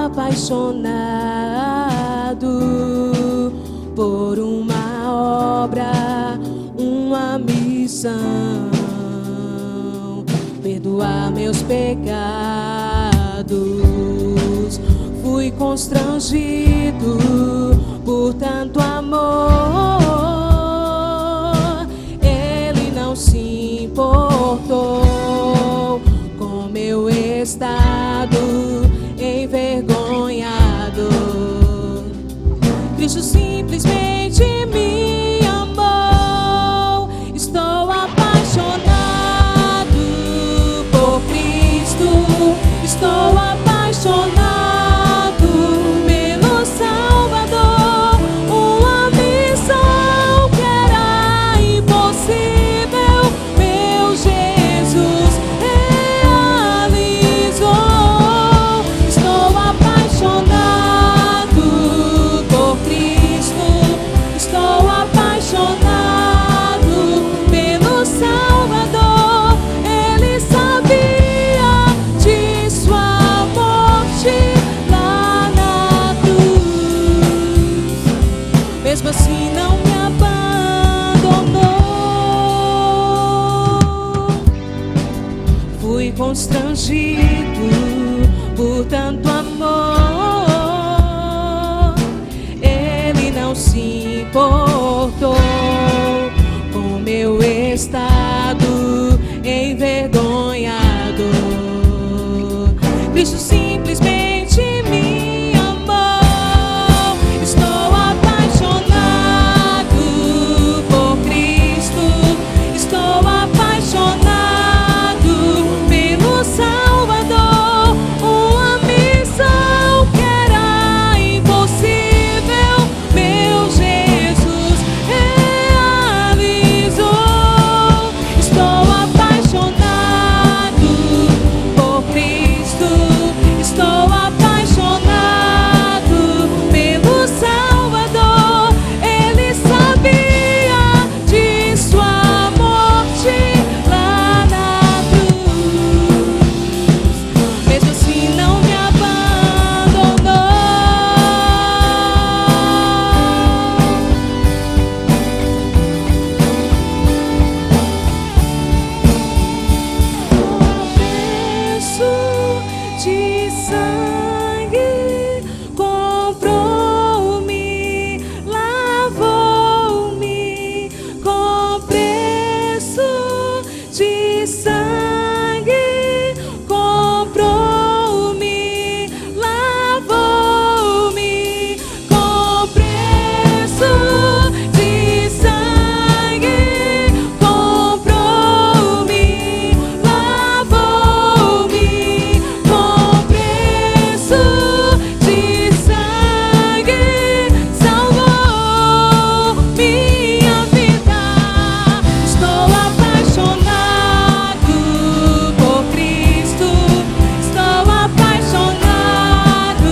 apaixonado por uma obra, uma missão, perdoar meus pecados. Fui constrangido por tanto amor, Ele não se importou com meu estado envergonhado. Cristo simplesmente me amou. Estou apaixonado por Cristo. Estou apaixonado pelo Salvador. Uma missão que era impossível, meu Jesus realizou. Estou apaixonado por Cristo. Estou apaixonado pelo Salvador. Ele sabia de sua morte lá na cruz. Mesmo assim não me abandonou. Fui constrangido por tanto amor, Ele não se importou com meu estado envergonhado. Cristo simplesmente me amou. Estou apaixonado por Cristo. Estou apaixonado pelo Salvador. Uma missão que era impossível, meu Jesus realizou. Estou apaixonado por Cristo. Estou apaixonado pelo Salvador. Ele sabia de sua morte lá na cruz. Mesmo assim não me abandonou. Preço de sangue comprou-me, lavou-me. Com preço de sangue comprou-me, lavou-me. Com preço de sangue comprou-me, lavou-me. Com preço de sangue salvou minha vida. Estou apaixonado por Cristo. Estou apaixonado.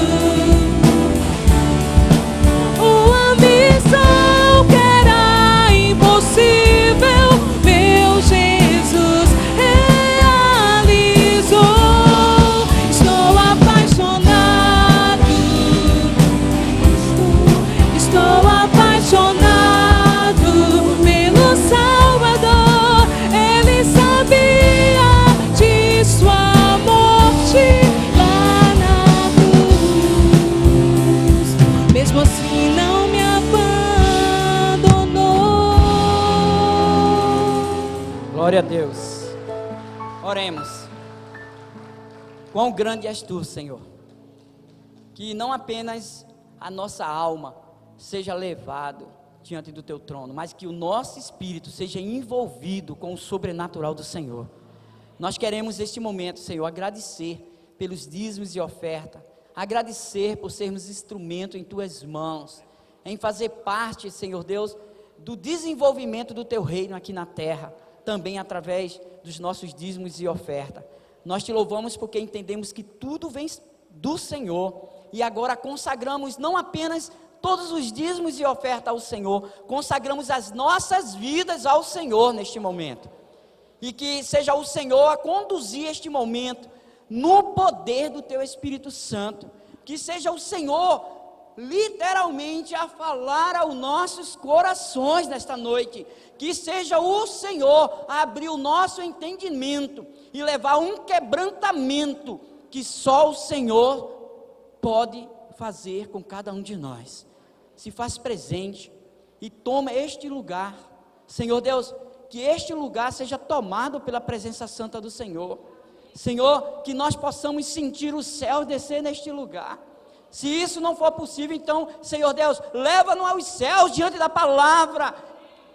Uma missão que era impossível, meu Jesus realizou. Estou apaixonado. Estou apaixonado pelo Salvador. Ele sabia de sua morte lá na cruz. Mesmo assim não me abandonou. Glória a Deus. Oremos. Quão grande és tu, Senhor. Que não apenas a nossa alma seja levado diante do teu trono, mas que o nosso espírito seja envolvido com o sobrenatural do Senhor. Nós queremos neste momento, Senhor, agradecer pelos dízimos e oferta, agradecer por sermos instrumento em tuas mãos, em fazer parte, Senhor Deus, do desenvolvimento do teu reino aqui na terra, também através dos nossos dízimos e oferta. Nós te louvamos porque entendemos que tudo vem do Senhor, e agora consagramos não apenas todos os dízimos e oferta ao Senhor, consagramos as nossas vidas ao Senhor neste momento, e que seja o Senhor a conduzir este momento, no poder do teu Espírito Santo, que seja o Senhor literalmente a falar aos nossos corações nesta noite, que seja o Senhor a abrir o nosso entendimento e levar um quebrantamento que só o Senhor pode fazer com cada um de nós. Se faz presente e toma este lugar, Senhor Deus, que este lugar seja tomado pela presença santa do Senhor. Senhor, que nós possamos sentir o céu descer neste lugar. Se isso não for possível, então, Senhor Deus, leva-nos aos céus diante da palavra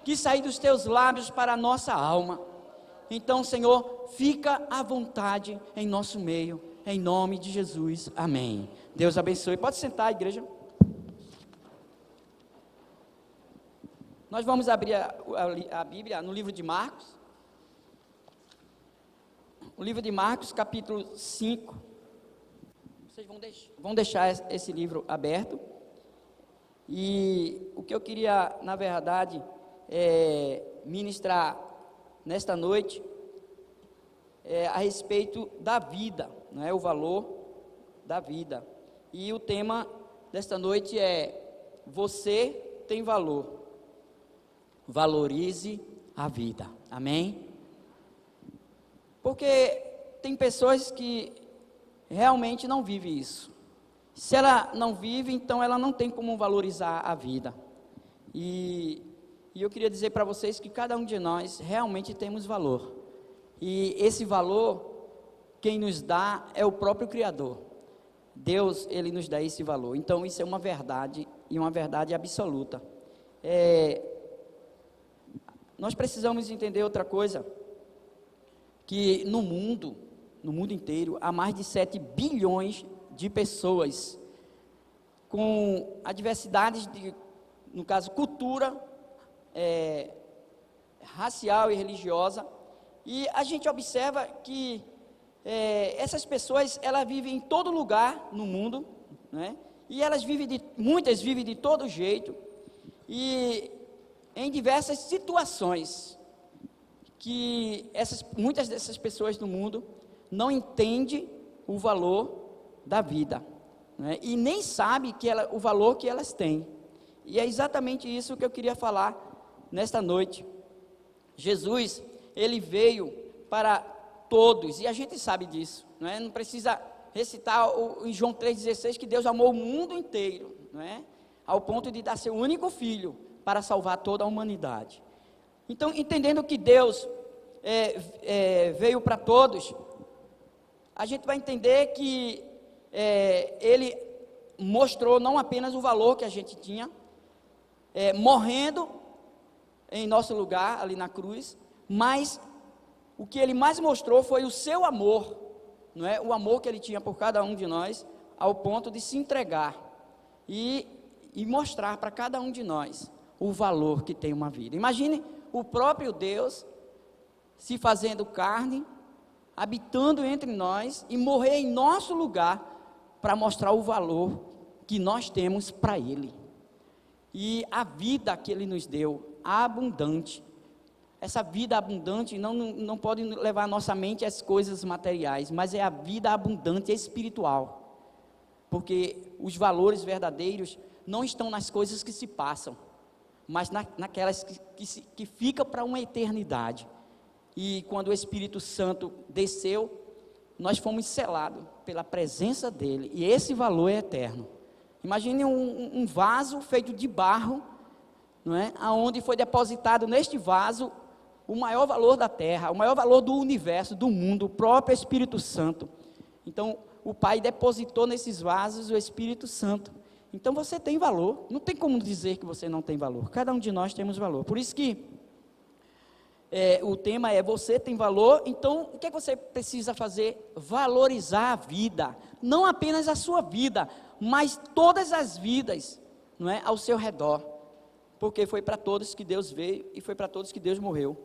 que sair dos teus lábios para a nossa alma. Então, Senhor, fica à vontade em nosso meio, em nome de Jesus, amém. Deus abençoe. Pode sentar, igreja. Nós vamos abrir a Bíblia no livro de Marcos. O livro de Marcos, capítulo 5. Vocês vão deixar esse livro aberto. E o que eu queria, na verdade, ministrar nesta noite a respeito da vida, não é? O valor da vida. E o tema desta noite é: você tem valor. Valorize a vida. Amém? Porque tem pessoas que realmente não vivem isso. Se ela não vive, então ela não tem como valorizar a vida. E eu queria dizer para vocês que cada um de nós realmente temos valor. E esse valor, quem nos dá é o próprio Criador. Deus, Ele nos dá esse valor. Então isso é uma verdade, e uma verdade absoluta. Nós precisamos entender outra coisa, que no mundo inteiro, há mais de 7 bilhões de pessoas, com a diversidade de, no caso, cultura, racial e religiosa, e a gente observa que essas pessoas, elas vivem em todo lugar no mundo, né? E muitas vivem de todo jeito, e em diversas situações, que muitas dessas pessoas no mundo não entendem o valor da vida, né? E nem sabem o valor que elas têm. E é exatamente isso que eu queria falar nesta noite. Jesus, Ele veio para todos, e a gente sabe disso, não é? Não precisa recitar em João 3,16 que Deus amou o mundo inteiro, não é? Ao ponto de dar seu único filho para salvar toda a humanidade. Então, entendendo que Deus veio para todos, a gente vai entender que Ele mostrou não apenas o valor que a gente tinha, morrendo em nosso lugar, ali na cruz, mas o que Ele mais mostrou foi o seu amor, não é? O amor que Ele tinha por cada um de nós, ao ponto de se entregar e mostrar para cada um de nós o valor que tem uma vida. Imagine o próprio Deus se fazendo carne, habitando entre nós e morrer em nosso lugar para mostrar o valor que nós temos para Ele. E a vida que Ele nos deu, abundante. Essa vida abundante não pode levar a nossa mente às coisas materiais, mas é a vida abundante espiritual. Porque os valores verdadeiros não estão nas coisas que se passam, mas naquelas que ficam para uma eternidade. E quando o Espírito Santo desceu, nós fomos selados pela presença dEle, e esse valor é eterno. Imagine um vaso feito de barro, não é? Onde foi depositado neste vaso o maior valor da terra, o maior valor do universo, do mundo, o próprio Espírito Santo. Então, o Pai depositou nesses vasos o Espírito Santo. Então você tem valor, não tem como dizer que você não tem valor, cada um de nós temos valor. Por isso que o tema é: você tem valor. Então o que você precisa fazer? Valorizar a vida, não apenas a sua vida, mas todas as vidas, não é, ao seu redor, porque foi para todos que Deus veio, e foi para todos que Deus morreu,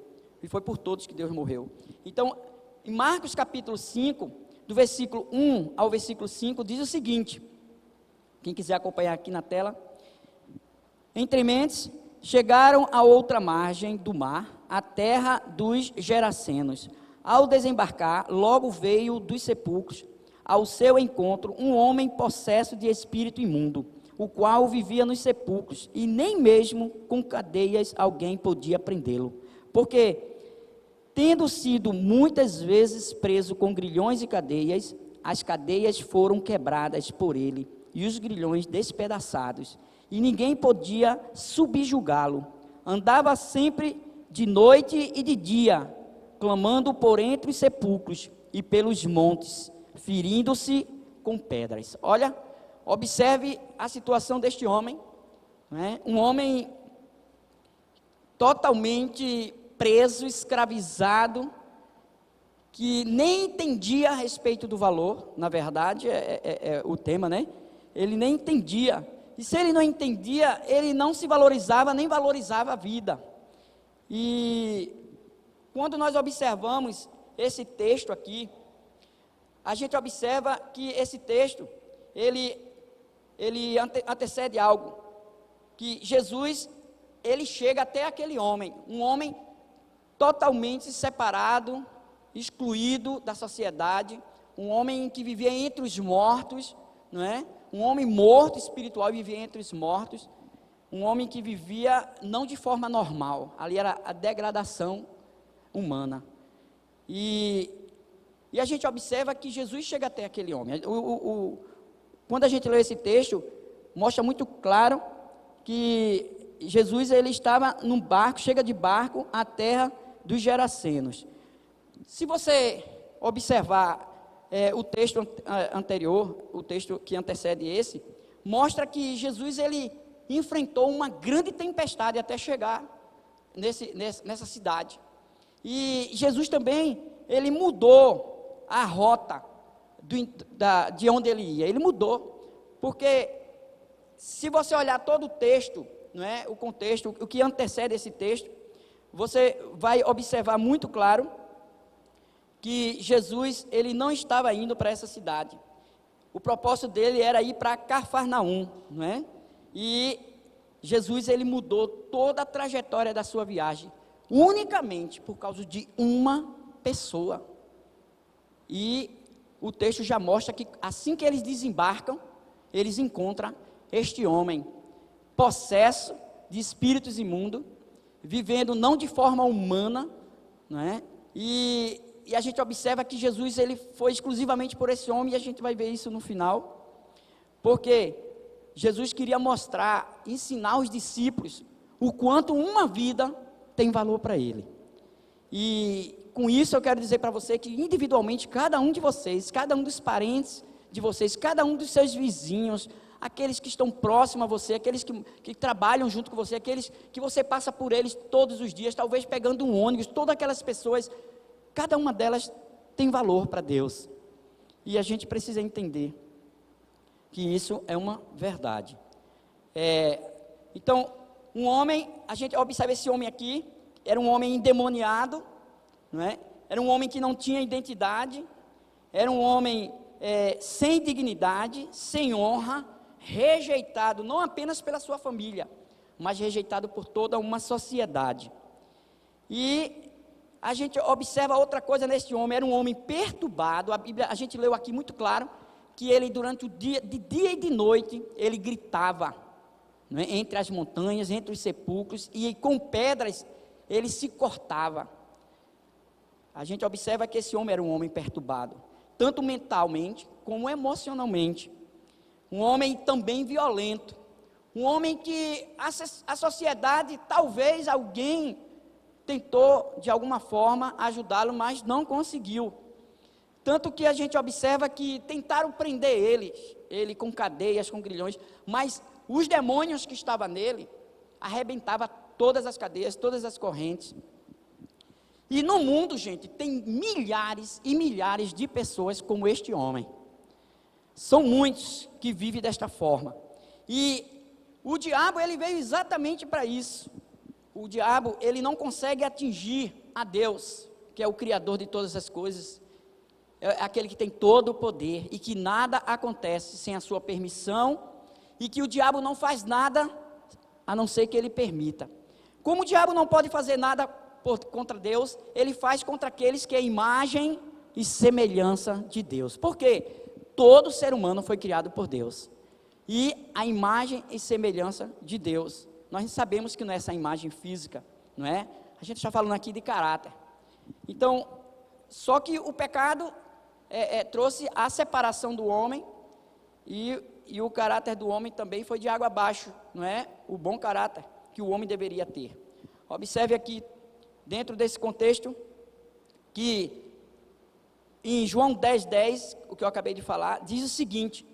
e foi por todos que Deus morreu. Então, em Marcos capítulo 5, do versículo 1 ao versículo 5, diz o seguinte: quem quiser acompanhar aqui na tela: entre mentes, chegaram à outra margem do mar, a terra dos Gerasenos. Ao desembarcar, logo veio dos sepulcros ao seu encontro um homem possesso de espírito imundo, o qual vivia nos sepulcros, e nem mesmo com cadeias alguém podia prendê-lo, porque, tendo sido muitas vezes preso com grilhões e cadeias, as cadeias foram quebradas por ele, e os grilhões despedaçados, e ninguém podia subjugá-lo. Andava sempre de noite e de dia, clamando por entre os sepulcros e pelos montes, ferindo-se com pedras. Olha, observe a situação deste homem, né? Um homem totalmente preso, escravizado, que nem entendia a respeito do valor, na verdade, é o tema, né? Ele nem entendia, e se ele não entendia, ele não se valorizava, nem valorizava a vida. E quando nós observamos esse texto aqui, a gente observa que esse texto, ele antecede algo, que Jesus, ele chega até aquele homem, um homem totalmente separado, excluído da sociedade, um homem que vivia entre os mortos, não é? Um homem morto espiritual e vivia entre os mortos, um homem que vivia não de forma normal, ali era a degradação humana. E a gente observa que Jesus chega até aquele homem. Quando a gente lê esse texto, mostra muito claro que Jesus, ele estava num barco, chega de barco à terra dos Gerasenos. Se você observar o texto anterior, o texto que antecede esse, mostra que Jesus, ele enfrentou uma grande tempestade até chegar nessa cidade. E Jesus também, ele mudou a rota de onde ele ia. Ele mudou, porque se você olhar todo o texto, não é, o contexto, o que antecede esse texto, você vai observar muito claro que Jesus, ele não estava indo para essa cidade. O propósito dele era ir para Cafarnaum, não é? E Jesus, ele mudou toda a trajetória da sua viagem, unicamente por causa de uma pessoa. E o texto já mostra que assim que eles desembarcam, eles encontram este homem possesso de espíritos imundos, vivendo não de forma humana, não é? E a gente observa que Jesus, ele foi exclusivamente por esse homem, e a gente vai ver isso no final, porque Jesus queria mostrar, ensinar os discípulos o quanto uma vida tem valor para ele. E com isso eu quero dizer para você que individualmente, cada um de vocês, cada um dos parentes de vocês, cada um dos seus vizinhos, aqueles que estão próximos a você, aqueles que trabalham junto com você, aqueles que você passa por eles todos os dias, talvez pegando um ônibus, todas aquelas pessoas, cada uma delas tem valor para Deus. E a gente precisa entender que isso é uma verdade. Então, um homem, a gente observa esse homem aqui, era um homem endemoniado, não é? Era um homem que não tinha identidade, era um homem sem dignidade, sem honra, rejeitado não apenas pela sua família, mas rejeitado por toda uma sociedade. E a gente observa outra coisa nesse homem, era um homem perturbado. A Bíblia, a gente leu aqui muito claro, que ele durante o dia, de dia e de noite, ele gritava, não é? Entre as montanhas, entre os sepulcros, e com pedras ele se cortava. A gente observa que esse homem era um homem perturbado, tanto mentalmente como emocionalmente, um homem também violento, um homem que a sociedade, talvez alguém tentou de alguma forma ajudá-lo, mas não conseguiu. Tanto que a gente observa que tentaram prender ele com cadeias, com grilhões, mas os demônios que estavam nele arrebentavam todas as cadeias, todas as correntes. E no mundo, gente, tem milhares e milhares de pessoas como este homem. São muitos que vivem desta forma. E o diabo, ele veio exatamente para isso. O diabo, ele não consegue atingir a Deus, que é o Criador de todas as coisas, é aquele que tem todo o poder, e que nada acontece sem a sua permissão, e que o diabo não faz nada, a não ser que ele permita. Como o diabo não pode fazer nada contra Deus, ele faz contra aqueles que é imagem e semelhança de Deus. Por quê? todo ser humano foi criado por Deus. E a imagem e semelhança de Deus. Nós sabemos que não é essa imagem física, não é? A gente está falando aqui de caráter. Então, só que o pecado trouxe a separação do homem e o caráter do homem também foi de água abaixo, não é? O bom caráter que o homem deveria ter. Observe aqui, dentro desse contexto, que em João 10:10, o que eu acabei de falar, diz o seguinte: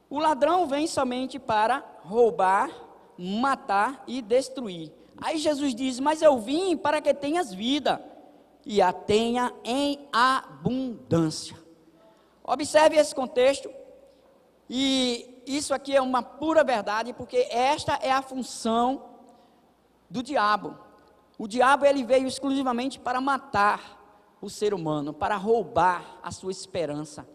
o ladrão vem somente para roubar, matar e destruir. Aí Jesus diz: mas eu vim para que tenhas vida, e a tenha em abundância. Observe esse contexto, e isso aqui é uma pura verdade, porque esta é a função do diabo. O diabo, ele veio exclusivamente para matar o ser humano, para roubar a sua esperança,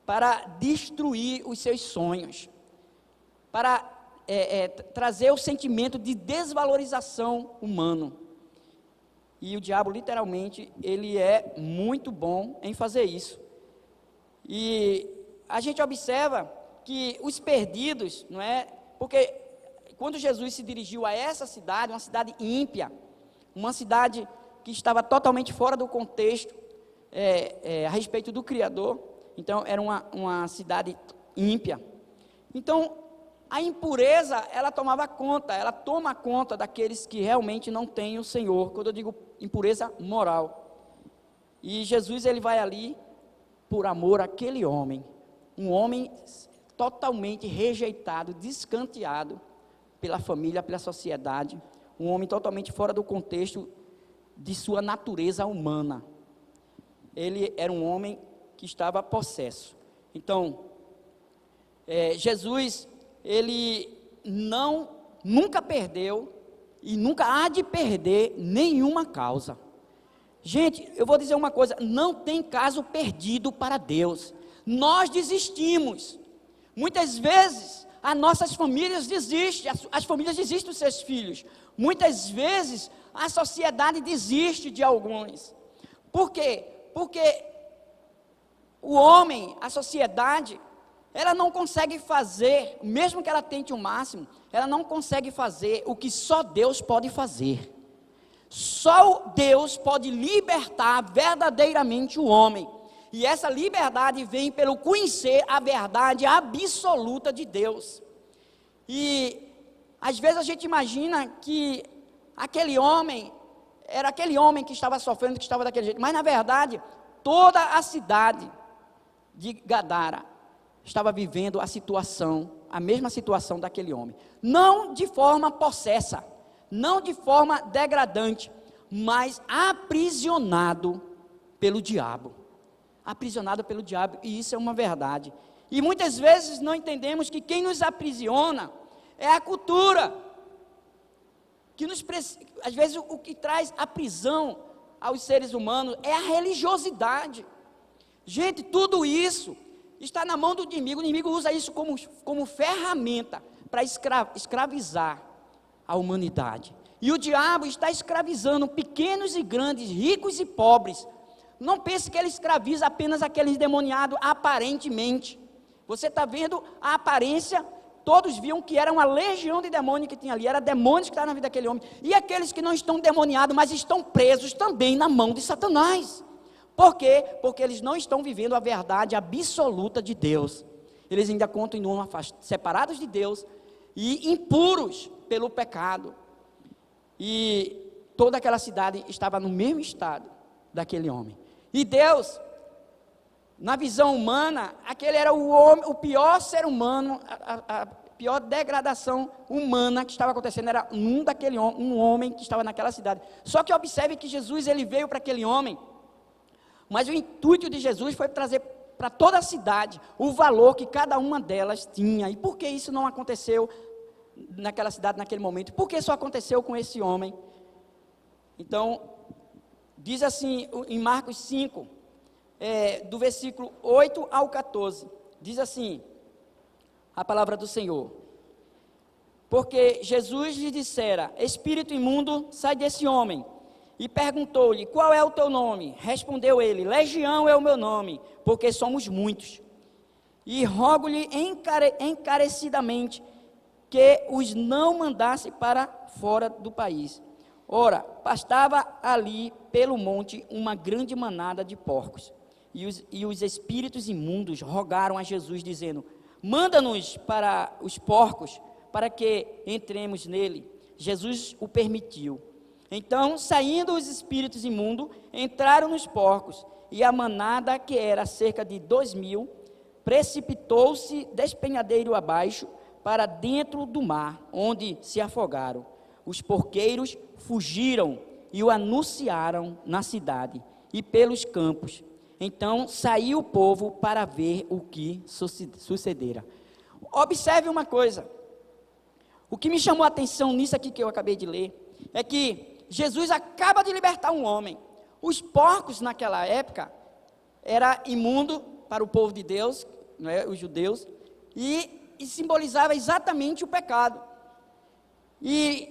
para destruir os seus sonhos, para trazer o sentimento de desvalorização humano. E o diabo, literalmente, ele é muito bom em fazer isso. E a gente observa que os perdidos, não é? Porque quando Jesus se dirigiu a essa cidade, uma cidade ímpia, uma cidade que estava totalmente fora do contexto a respeito do Criador, então era uma cidade ímpia. Então, a impureza, ela toma conta daqueles que realmente não têm o Senhor, quando eu digo impureza moral. E Jesus, ele vai ali por amor àquele homem, um homem totalmente rejeitado, descanteado pela família, pela sociedade, um homem totalmente fora do contexto de sua natureza humana. Ele era um homem que estava possesso. Então, Jesus, ele nunca perdeu e nunca há de perder nenhuma causa. Gente, eu vou dizer uma coisa: não tem caso perdido para Deus. Nós desistimos. Muitas vezes as nossas famílias desistem, as famílias desistem dos seus filhos. Muitas vezes a sociedade desiste de alguns. Por quê? Porque o homem, a sociedade, ela não consegue fazer, mesmo que ela tente o máximo, ela não consegue fazer o que só Deus pode fazer. Só Deus pode libertar verdadeiramente o homem. E essa liberdade vem pelo conhecer a verdade absoluta de Deus. E às vezes a gente imagina que aquele homem era aquele homem que estava sofrendo, que estava daquele jeito. Mas na verdade, toda a cidade de Gadara estava vivendo a mesma situação daquele homem. Não de forma possessa, não de forma degradante, mas aprisionado pelo diabo. Aprisionado pelo diabo, e isso é uma verdade. E muitas vezes não entendemos que quem nos aprisiona é a cultura. Às vezes o que traz a prisão aos seres humanos é a religiosidade. Gente, tudo isso está na mão do inimigo. O inimigo usa isso como ferramenta para escravizar a humanidade. E o diabo está escravizando pequenos e grandes, ricos e pobres. Não pense que ele escraviza apenas aqueles endemoniados aparentemente. Você está vendo a aparência. Todos viam que era uma legião de demônios que tinha ali, era demônios que estavam na vida daquele homem. E aqueles que não estão demoniados, mas estão presos também na mão de Satanás. Por quê? Porque eles não estão vivendo a verdade absoluta de Deus. Eles ainda continuam separados de Deus e impuros pelo pecado. E toda aquela cidade estava no mesmo estado daquele homem. E Deus, na visão humana, aquele era o pior ser humano, a pior degradação humana que estava acontecendo era um homem que estava naquela cidade. Só que observe que Jesus, ele veio para aquele homem, mas o intuito de Jesus foi trazer para toda a cidade o valor que cada uma delas tinha. E por que isso não aconteceu naquela cidade, naquele momento? Por que só aconteceu com esse homem? Então, diz assim em Marcos 5, do versículo 8 ao 14, diz assim a palavra do Senhor: porque Jesus lhe dissera: espírito imundo, sai desse homem. E perguntou-lhe: qual é o teu nome? Respondeu ele: Legião é o meu nome, porque somos muitos. e rogo-lhe encarecidamente que os não mandasse para fora do país. Ora, pastava ali pelo monte uma grande manada de porcos, e os espíritos imundos rogaram a Jesus, dizendo: manda-nos para os porcos, para que entremos nele. Jesus o permitiu. Então, saindo os espíritos imundos, entraram nos porcos, e a manada, que era cerca de 2.000, precipitou-se despenhadeiro abaixo, para dentro do mar, onde se afogaram. Os porqueiros fugiram e o anunciaram na cidade e pelos campos. Então saiu o povo para ver o que sucedera. Observe uma coisa. O que me chamou a atenção nisso aqui que eu acabei de ler, é que Jesus acaba de libertar um homem. Os porcos naquela época era imundo para o povo de Deus, não é, os judeus, e simbolizava exatamente o pecado. E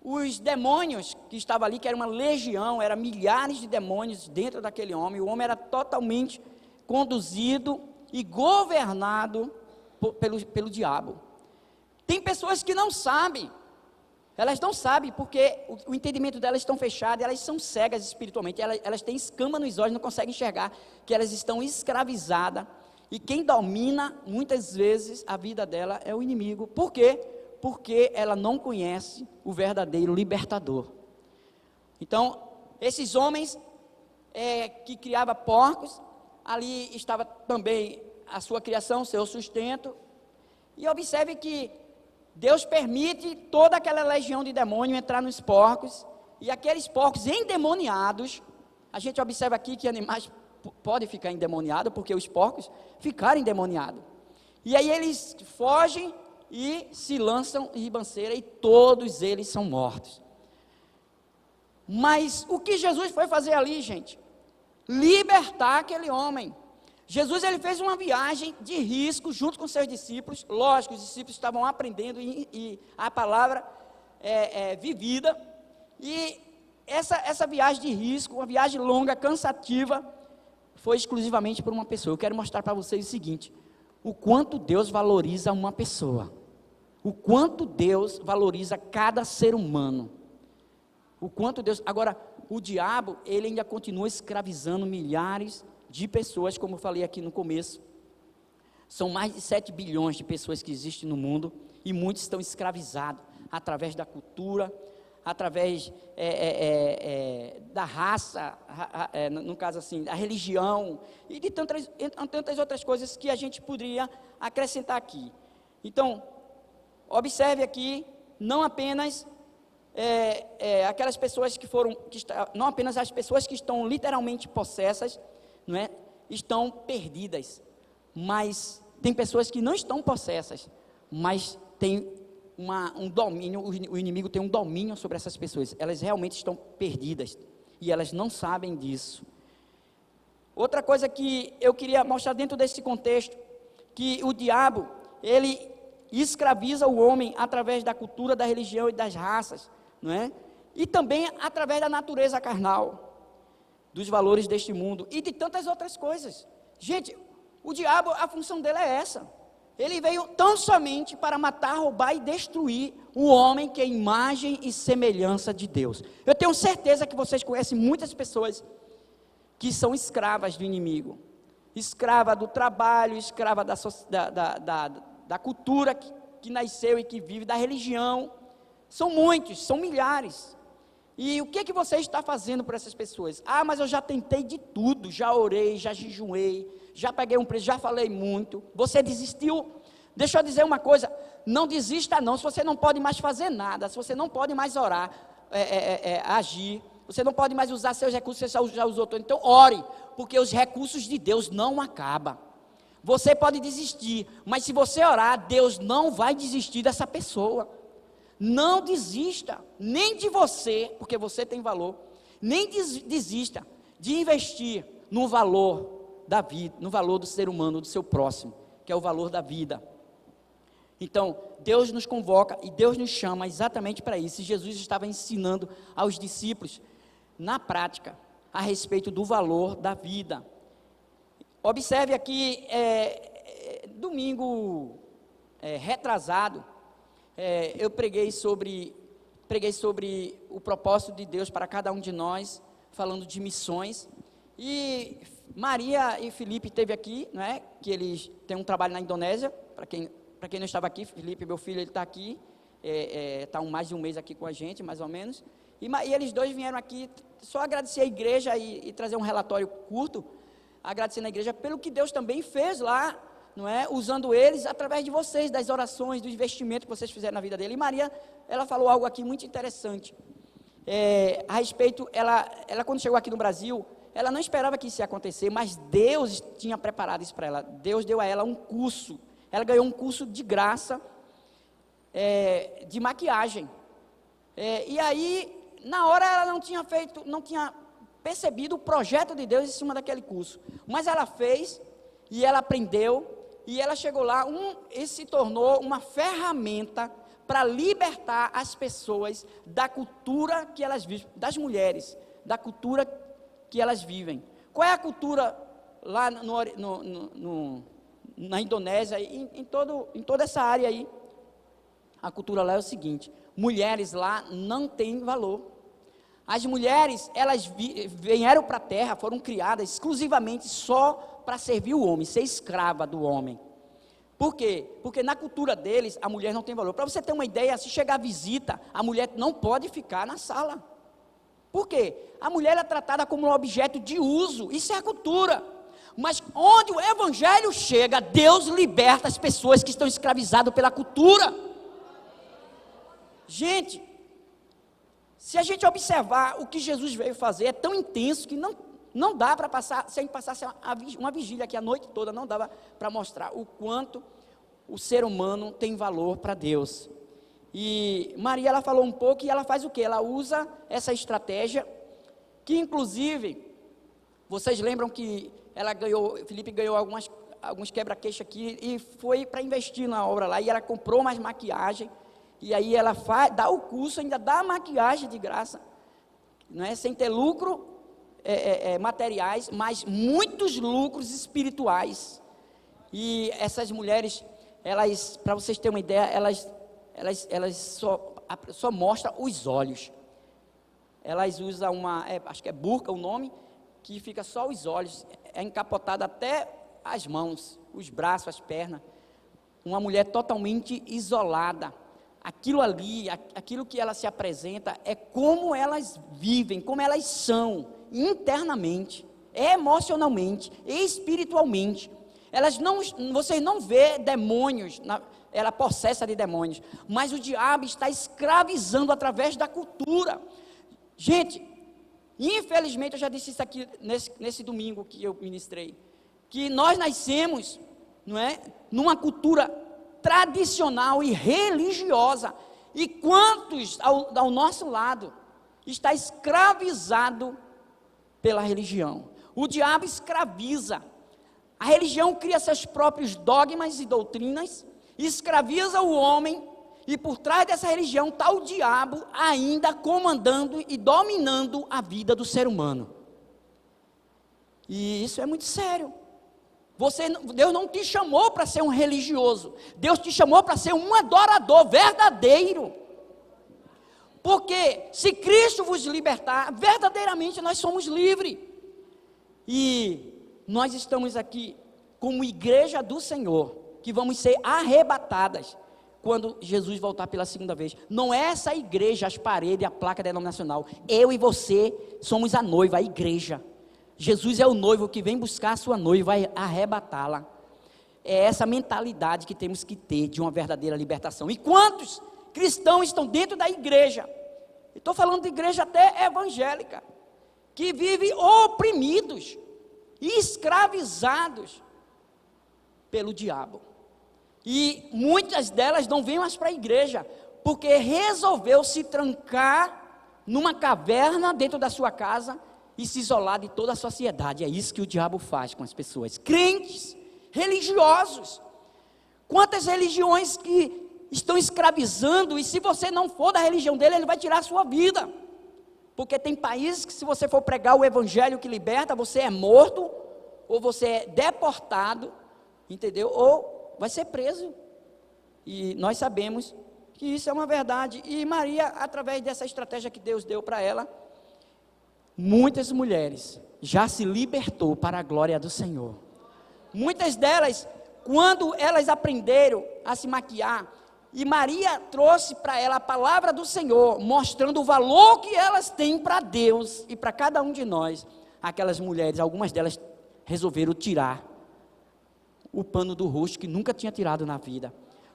os demônios que estavam ali, que era uma legião, eram milhares de demônios dentro daquele homem. O homem era totalmente conduzido e governado pelo diabo. Tem pessoas que não sabem, elas não sabem porque o entendimento delas estão fechado, elas são cegas espiritualmente, elas têm escama nos olhos, não conseguem enxergar que elas estão escravizadas, e quem domina muitas vezes a vida dela é o inimigo. Por quê? Porque ela não conhece o verdadeiro libertador. Então, esses homens que criavam porcos, ali estava também a sua criação, seu sustento, e observe que Deus permite toda aquela legião de demônio entrar nos porcos, e aqueles porcos endemoniados, a gente observa aqui que animais podem ficar endemoniados, porque os porcos ficaram endemoniados, e aí eles fogem e se lançam em ribanceira, e todos eles são mortos. Mas o que Jesus foi fazer ali, gente? Libertar aquele homem. Jesus, ele fez uma viagem de risco junto com seus discípulos. Lógico, os discípulos estavam aprendendo e a palavra vivida, e essa viagem de risco, uma viagem longa, cansativa, foi exclusivamente por uma pessoa. Eu quero mostrar para vocês o seguinte: o quanto Deus valoriza uma pessoa, o quanto Deus valoriza cada ser humano, o quanto Deus... Agora, o diabo, ele ainda continua escravizando milhares de pessoas, como eu falei aqui no começo. São mais de 7 bilhões de pessoas que existem no mundo, e muitos estão escravizados, através da cultura, através da raça, no caso assim, da religião, e de tantas outras coisas que a gente poderia acrescentar aqui. Então, observe aqui, não apenas aquelas pessoas não apenas as pessoas que estão literalmente possessas, não é, estão perdidas, mas tem pessoas que não estão possessas, mas tem um domínio, o inimigo tem um domínio sobre essas pessoas. Elas realmente estão perdidas, e elas não sabem disso. Outra coisa que eu queria mostrar dentro desse contexto, que o diabo, ele escraviza o homem através da cultura, da religião e das raças, não é? E também através da natureza carnal, dos valores deste mundo, e de tantas outras coisas. Gente, o diabo, a função dele é essa. Ele veio tão somente para matar, roubar e destruir o homem que é imagem e semelhança de Deus. Eu tenho certeza que vocês conhecem muitas pessoas que são escravas do inimigo, escrava do trabalho, escrava da cultura que nasceu e que vive, da religião. São muitos, são milhares. E o que você está fazendo por essas pessoas? Ah, mas eu já tentei de tudo, já orei, já jejuei, já peguei um preço, já falei muito. Você desistiu? Deixa eu dizer uma coisa: não desista não. Se você não pode mais fazer nada, se você não pode mais orar, agir, você não pode mais usar seus recursos, você já usou todo. Então ore, porque os recursos de Deus não acabam. Você pode desistir, mas se você orar, Deus não vai desistir dessa pessoa. Não desista, nem de você, porque você tem valor, nem desista de investir no valor da vida, no valor do ser humano, do seu próximo, que é o valor da vida. Então, Deus nos convoca e Deus nos chama exatamente para isso. E Jesus estava ensinando aos discípulos, na prática, a respeito do valor da vida. Observe aqui, domingo retrasado, eu preguei sobre o propósito de Deus para cada um de nós, falando de missões. E Maria e Felipe esteve aqui, né, que eles têm um trabalho na Indonésia. Para quem não estava aqui, Felipe, meu filho, ele está aqui, está mais de um mês aqui com a gente, mais ou menos. E eles dois vieram aqui, só agradecer a igreja e trazer um relatório curto, agradecendo a igreja pelo que Deus também fez lá, não é? Usando eles através de vocês, das orações, do investimento que vocês fizeram na vida dele. E Maria, ela falou algo aqui muito interessante, a respeito, ela quando chegou aqui no Brasil, ela não esperava que isso ia acontecer, mas Deus tinha preparado isso para ela. Deus deu a ela um curso, ela ganhou um curso de graça, de maquiagem, e aí, na hora ela não tinha percebido o projeto de Deus em cima daquele curso, mas ela fez, e ela aprendeu, e ela chegou lá, e se tornou uma ferramenta para libertar as pessoas da cultura que elas vivem, das mulheres, da cultura que elas vivem. Qual é a cultura lá na Indonésia, em toda essa área aí? A cultura lá é o seguinte: mulheres lá não têm valor. As mulheres, elas vieram para a terra, foram criadas exclusivamente só para servir o homem, ser escrava do homem. Por quê? Porque na cultura deles, a mulher não tem valor. Para você ter uma ideia, se chegar visita, a mulher não pode ficar na sala. Por quê? A mulher é tratada como um objeto de uso, isso é a cultura. Mas onde o evangelho chega, Deus liberta as pessoas que estão escravizadas pela cultura. Gente, se a gente observar o que Jesus veio fazer, é tão intenso que não dá para passar, se a gente passasse uma vigília aqui a noite toda, não dava para mostrar o quanto o ser humano tem valor para Deus. E Maria, ela falou um pouco, e ela faz o quê? Ela usa essa estratégia, que inclusive, vocês lembram que Felipe ganhou alguns quebra-queixo aqui, e foi para investir na obra lá, e ela comprou mais maquiagem, e aí ela dá o curso, ainda dá a maquiagem de graça, não é? Sem ter lucro materiais, mas muitos lucros espirituais. E essas mulheres, elas, para vocês terem uma ideia, elas só mostram os olhos. Elas usam acho que é burca o nome, que fica só os olhos, é encapotada até as mãos, os braços, as pernas. Uma mulher totalmente isolada. Aquilo ali, aquilo que ela se apresenta, é como elas vivem, como elas são, internamente, emocionalmente, espiritualmente. Vocês não vê demônios, ela possessa de demônios, mas o diabo está escravizando através da cultura. Gente, infelizmente, eu já disse isso aqui nesse domingo que eu ministrei, que nós nascemos, não é, numa cultura tradicional e religiosa, e quantos ao nosso lado está escravizado pela religião? O diabo escraviza. A religião cria seus próprios dogmas e doutrinas, escraviza o homem, e por trás dessa religião está o diabo ainda comandando e dominando a vida do ser humano. E isso é muito sério. Deus não te chamou para ser um religioso, Deus te chamou para ser um adorador verdadeiro. Porque se Cristo vos libertar, verdadeiramente nós somos livres. E nós estamos aqui como igreja do Senhor, que vamos ser arrebatadas quando Jesus voltar pela segunda vez. Não é essa igreja, as paredes, a placa denominacional. Eu e você somos a noiva, a igreja. Jesus é o noivo que vem buscar a sua noiva e arrebatá-la. É essa mentalidade que temos que ter de uma verdadeira libertação. E quantos cristãos estão dentro da igreja? Estou falando de igreja até evangélica, que vivem oprimidos e escravizados pelo diabo. E muitas delas não vêm mais para a igreja, porque resolveu se trancar numa caverna dentro da sua casa e se isolar de toda a sociedade. É isso que o diabo faz com as pessoas, crentes, religiosos. Quantas religiões que estão escravizando, e se você não for da religião dele, ele vai tirar a sua vida. Porque tem países que, se você for pregar o evangelho que liberta, você é morto, ou você é deportado, entendeu? Ou vai ser preso. E nós sabemos que isso é uma verdade. E Maria, através dessa estratégia que Deus deu para ela, muitas mulheres já se libertou para a glória do Senhor. Muitas delas, quando elas aprenderam a se maquiar, e Maria trouxe para ela a palavra do Senhor, mostrando o valor que elas têm para Deus e para cada um de nós, aquelas mulheres, algumas delas resolveram tirar o pano do rosto que nunca tinha tirado na vida,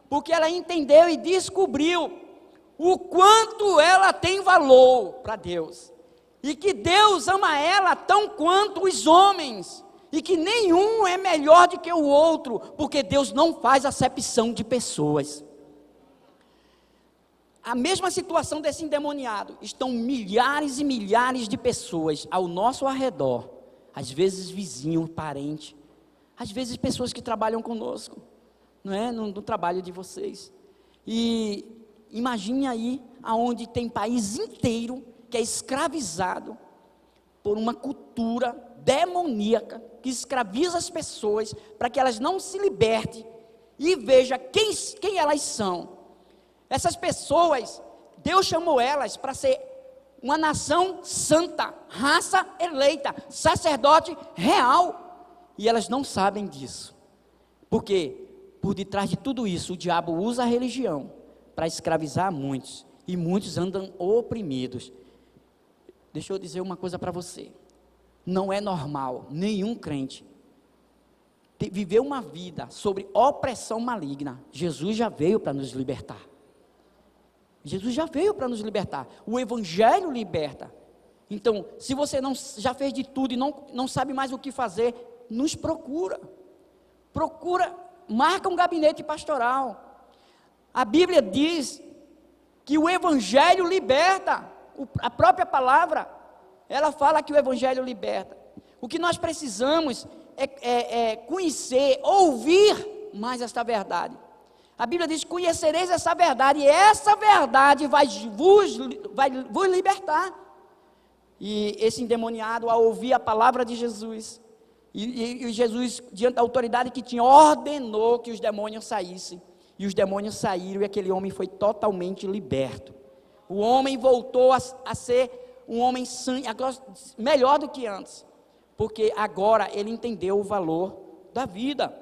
porque ela entendeu e descobriu o quanto ela tem valor para Deus, e que Deus ama ela tão quanto os homens, e que nenhum é melhor do que o outro, porque Deus não faz acepção de pessoas. A mesma situação desse endemoniado, estão milhares e milhares de pessoas ao nosso arredor, às vezes vizinho, parente, às vezes pessoas que trabalham conosco, não é? No trabalho de vocês. E imagine aí, aonde tem país inteiro que é escravizado por uma cultura demoníaca, que escraviza as pessoas, para que elas não se libertem, e veja quem elas são. Essas pessoas, Deus chamou elas para ser uma nação santa, raça eleita, sacerdote real, e elas não sabem disso, porque por detrás de tudo isso, o diabo usa a religião para escravizar muitos, e muitos andam oprimidos. Deixa eu dizer uma coisa para você, não é normal nenhum crente viver uma vida sobre opressão maligna. Jesus já veio para nos libertar. Jesus já veio para nos libertar. O Evangelho liberta. Então, se você já fez de tudo e não sabe mais o que fazer, nos procura. Marca um gabinete pastoral. A Bíblia diz que o Evangelho liberta. A própria palavra, ela fala que o Evangelho liberta. O que nós precisamos é conhecer, ouvir mais esta verdade. A Bíblia diz: conhecereis essa verdade, e essa verdade vai vos libertar. E esse endemoniado, ao ouvir a palavra de Jesus, e Jesus, diante da autoridade que tinha, ordenou que os demônios saíssem, e os demônios saíram, e aquele homem foi totalmente liberto. O homem voltou a ser um homem melhor do que antes, porque agora ele entendeu o valor da vida.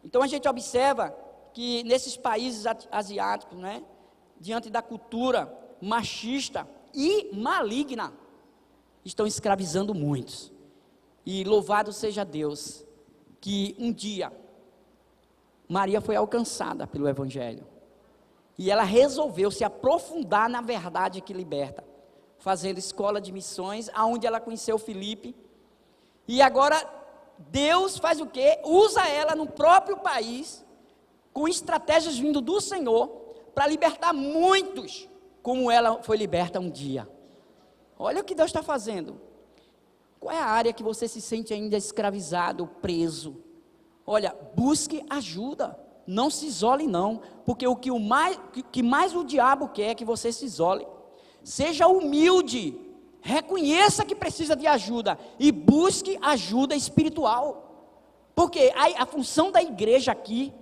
Então a gente observa que nesses países asiáticos, né, diante da cultura machista e maligna, estão escravizando muitos. E louvado seja Deus, que um dia Maria foi alcançada pelo Evangelho, e ela resolveu se aprofundar na verdade que liberta, fazendo escola de missões, aonde ela conheceu Filipe, e agora Deus faz o quê? Usa ela no próprio país, com estratégias vindo do Senhor, para libertar muitos, como ela foi liberta um dia. Olha o que Deus está fazendo. Qual é a área que você se sente ainda escravizado, preso? Olha, busque ajuda, não se isole não, porque o que mais o diabo quer é que você se isole. Seja humilde, reconheça que precisa de ajuda e busque ajuda espiritual, porque a função da igreja aqui,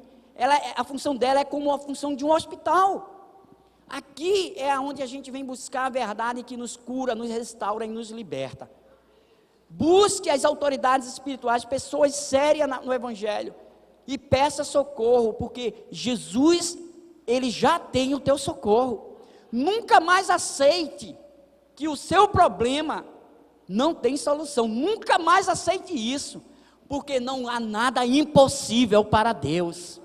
a função dela é como a função de um hospital. Aqui é onde a gente vem buscar a verdade que nos cura, nos restaura e nos liberta. Busque as autoridades espirituais, pessoas sérias no Evangelho, e peça socorro, porque Jesus, Ele já tem o teu socorro. Nunca mais aceite que o seu problema não tem solução. Nunca mais aceite isso, porque não há nada impossível para Deus.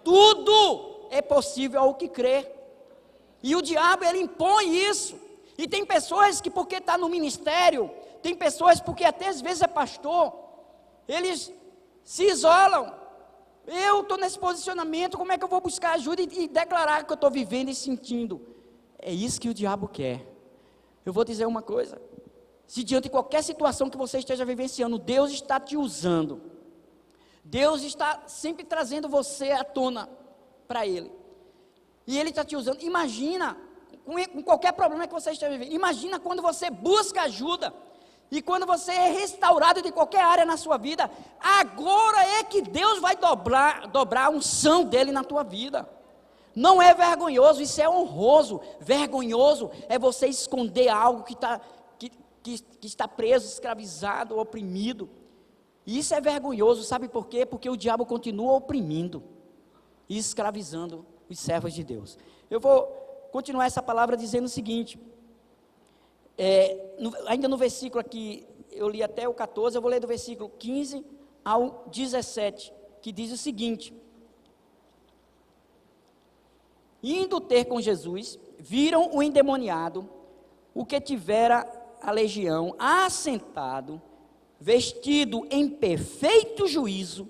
Tudo é possível ao que crê. E o diabo, ele impõe isso. E tem pessoas que, porque está no ministério, tem pessoas porque até às vezes é pastor, eles se isolam. Eu estou nesse posicionamento, como é que eu vou buscar ajuda e declarar que eu estou vivendo e sentindo? É isso que o diabo quer. Eu vou dizer uma coisa: se diante de qualquer situação que você esteja vivenciando, Deus está te usando, Deus está sempre trazendo você à tona para Ele, e Ele está te usando. Imagina, com qualquer problema que você esteja vivendo, imagina quando você busca ajuda, E quando você é restaurado de qualquer área na sua vida, agora é que Deus vai dobrar a unção dele na tua vida. Não é vergonhoso, isso é honroso. Vergonhoso é você esconder algo que está preso, escravizado, oprimido. E isso é vergonhoso, sabe por quê? Porque o diabo continua oprimindo e escravizando os servos de Deus. Eu vou continuar essa palavra dizendo o seguinte, ainda no versículo aqui, eu li até o 14, eu vou ler do versículo 15 ao 17, que diz o seguinte: indo ter com Jesus, viram o endemoniado, o que tivera a legião, assentado, vestido em perfeito juízo,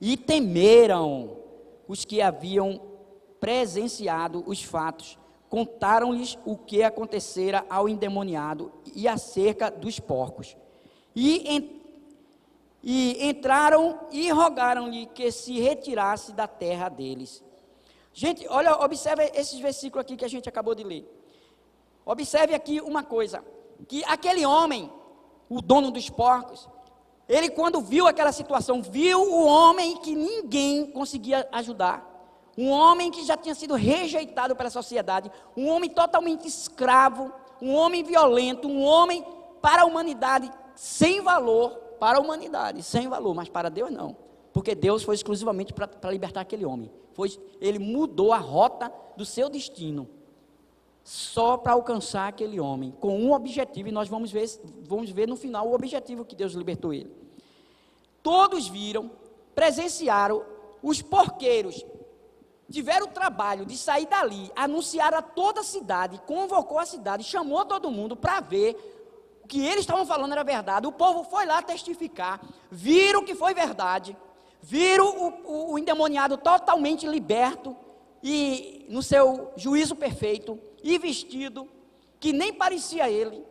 e temeram os que haviam presenciado os fatos. Contaram-lhes o que acontecera ao endemoniado e acerca dos porcos. E entraram e rogaram-lhe que se retirasse da terra deles. Gente, olha, observe esses versículos aqui que a gente acabou de ler. Observe aqui uma coisa, que aquele homem, o dono dos porcos, ele quando viu aquela situação, viu o homem que ninguém conseguia ajudar, um homem que já tinha sido rejeitado pela sociedade, um homem totalmente escravo, um homem violento, um homem para a humanidade sem valor, para a humanidade sem valor, mas para Deus não, porque Deus foi exclusivamente para libertar aquele homem. Ele mudou a rota do seu destino, só para alcançar aquele homem, com um objetivo, e nós vamos ver no final o objetivo que Deus libertou ele. Todos viram, presenciaram, os porqueiros tiveram o trabalho de sair dali, anunciar a toda a cidade, convocou a cidade, chamou todo mundo para ver o que eles estavam falando era verdade. O povo foi lá testificar, viram que foi verdade, viram o endemoniado totalmente liberto e no seu juízo perfeito e vestido, que nem parecia ele.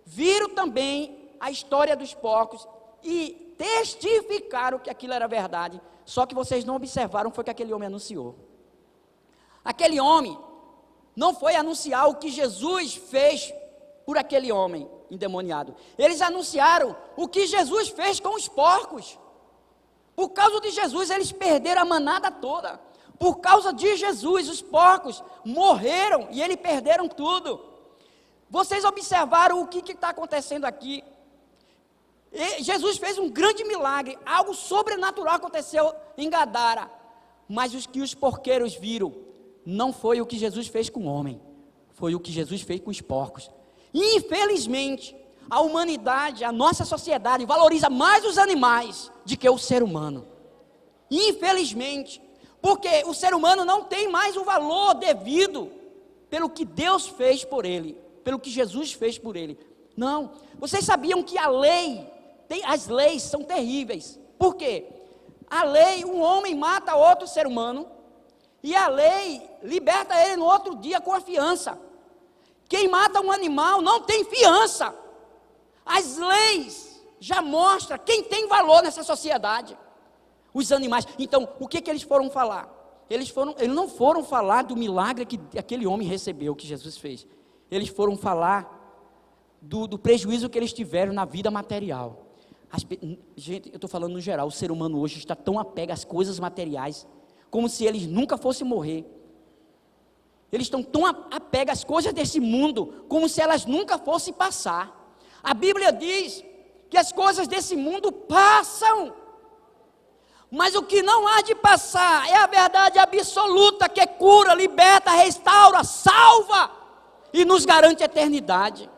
Viram também a história dos porcos e testificaram que aquilo era verdade. Só que vocês não observaram foi que aquele homem anunciou. Aquele homem não foi anunciar o que Jesus fez por aquele homem endemoniado. Eles anunciaram o que Jesus fez com os porcos. Por causa de Jesus, eles perderam a manada toda. Por causa de Jesus, os porcos morreram e eles perderam tudo. Vocês observaram o que está acontecendo aqui? Jesus fez um grande milagre, algo sobrenatural aconteceu em Gadara. Mas os que os porqueiros viram, não foi o que Jesus fez com o homem, foi o que Jesus fez com os porcos. E, infelizmente, a humanidade, a nossa sociedade valoriza mais os animais do que o ser humano. Infelizmente, porque o ser humano não tem mais o valor devido pelo que Deus fez por ele, pelo que Jesus fez por ele. Não, vocês sabiam que as leis são terríveis. Por quê? A lei, um homem mata outro ser humano, e a lei liberta ele no outro dia com a fiança. Quem mata um animal não tem fiança. As leis já mostram quem tem valor nessa sociedade. Os animais. Então, o que eles foram falar? Eles não foram falar do milagre que aquele homem recebeu, que Jesus fez. Eles foram falar do prejuízo que eles tiveram na vida material. Gente, eu estou falando no geral, o ser humano hoje está tão apego às coisas materiais, como se eles nunca fossem morrer. Eles estão tão apegados às coisas desse mundo, como se elas nunca fossem passar. A Bíblia diz que as coisas desse mundo passam, mas o que não há de passar é a verdade absoluta, que cura, liberta, restaura, salva e nos garante a eternidade.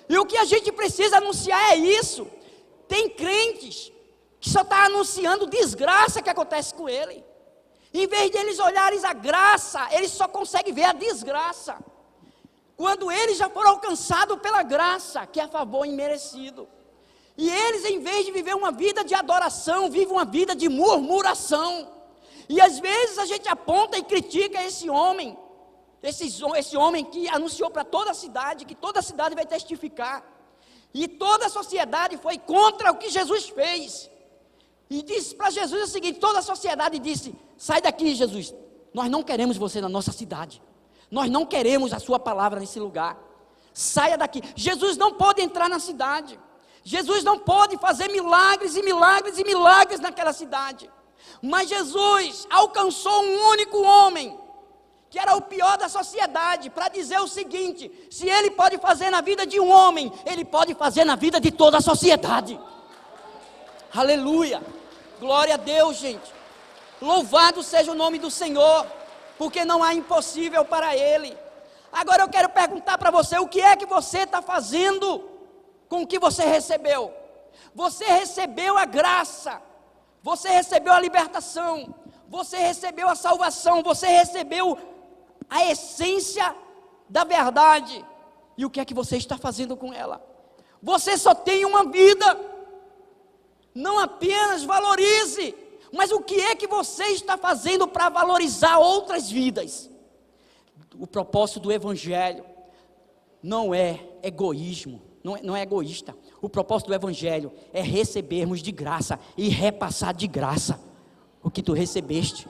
E o que a gente precisa anunciar é isso. Tem crentes que só estão anunciando desgraça que acontece com ele. Em vez de eles olharem a graça, eles só conseguem ver a desgraça. Quando eles já foram alcançados pela graça, que é favor imerecido. E eles, em vez de viver uma vida de adoração, vivem uma vida de murmuração. E às vezes a gente aponta e critica esse homem que anunciou para toda a cidade, que toda a cidade vai testificar. E toda a sociedade foi contra o que Jesus fez. E disse para Jesus o seguinte, toda a sociedade disse, sai daqui Jesus, nós não queremos você na nossa cidade. Nós não queremos a sua palavra nesse lugar. Saia daqui. Jesus não pode entrar na cidade. Jesus não pode fazer milagres e milagres e milagres naquela cidade. Mas Jesus alcançou um único homem, que era o pior da sociedade, para dizer o seguinte: se ele pode fazer na vida de um homem, ele pode fazer na vida de toda a sociedade. Aleluia, glória a Deus, gente. Louvado seja o nome do Senhor, porque não há impossível para Ele. Agora eu quero perguntar para você: o que é que você está fazendo com o que você recebeu? Você recebeu a graça, você recebeu a libertação, você recebeu a salvação, você recebeu a essência da verdade. E o que é que você está fazendo com ela? Você só tem uma vida. Não apenas valorize, mas o que é que você está fazendo para valorizar outras vidas? O propósito do Evangelho não é egoísmo, não é egoísta. O propósito do Evangelho é recebermos de graça e repassar de graça o que tu recebeste.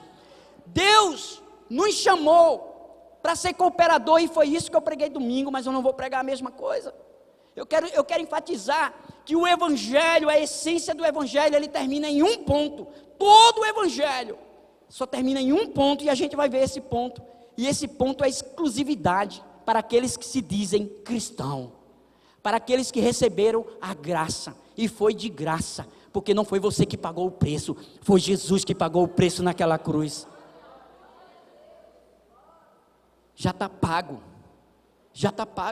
Deus nos chamou para ser cooperador, e foi isso que eu preguei domingo, mas eu não vou pregar a mesma coisa. Eu quero enfatizar que o Evangelho, a essência do Evangelho, ele termina em um ponto. Todo o Evangelho só termina em um ponto, e a gente vai ver esse ponto. E esse ponto é exclusividade para aqueles que se dizem cristão, para aqueles que receberam a graça, e foi de graça, porque não foi você que pagou o preço, foi Jesus que pagou o preço naquela cruz. Já está pago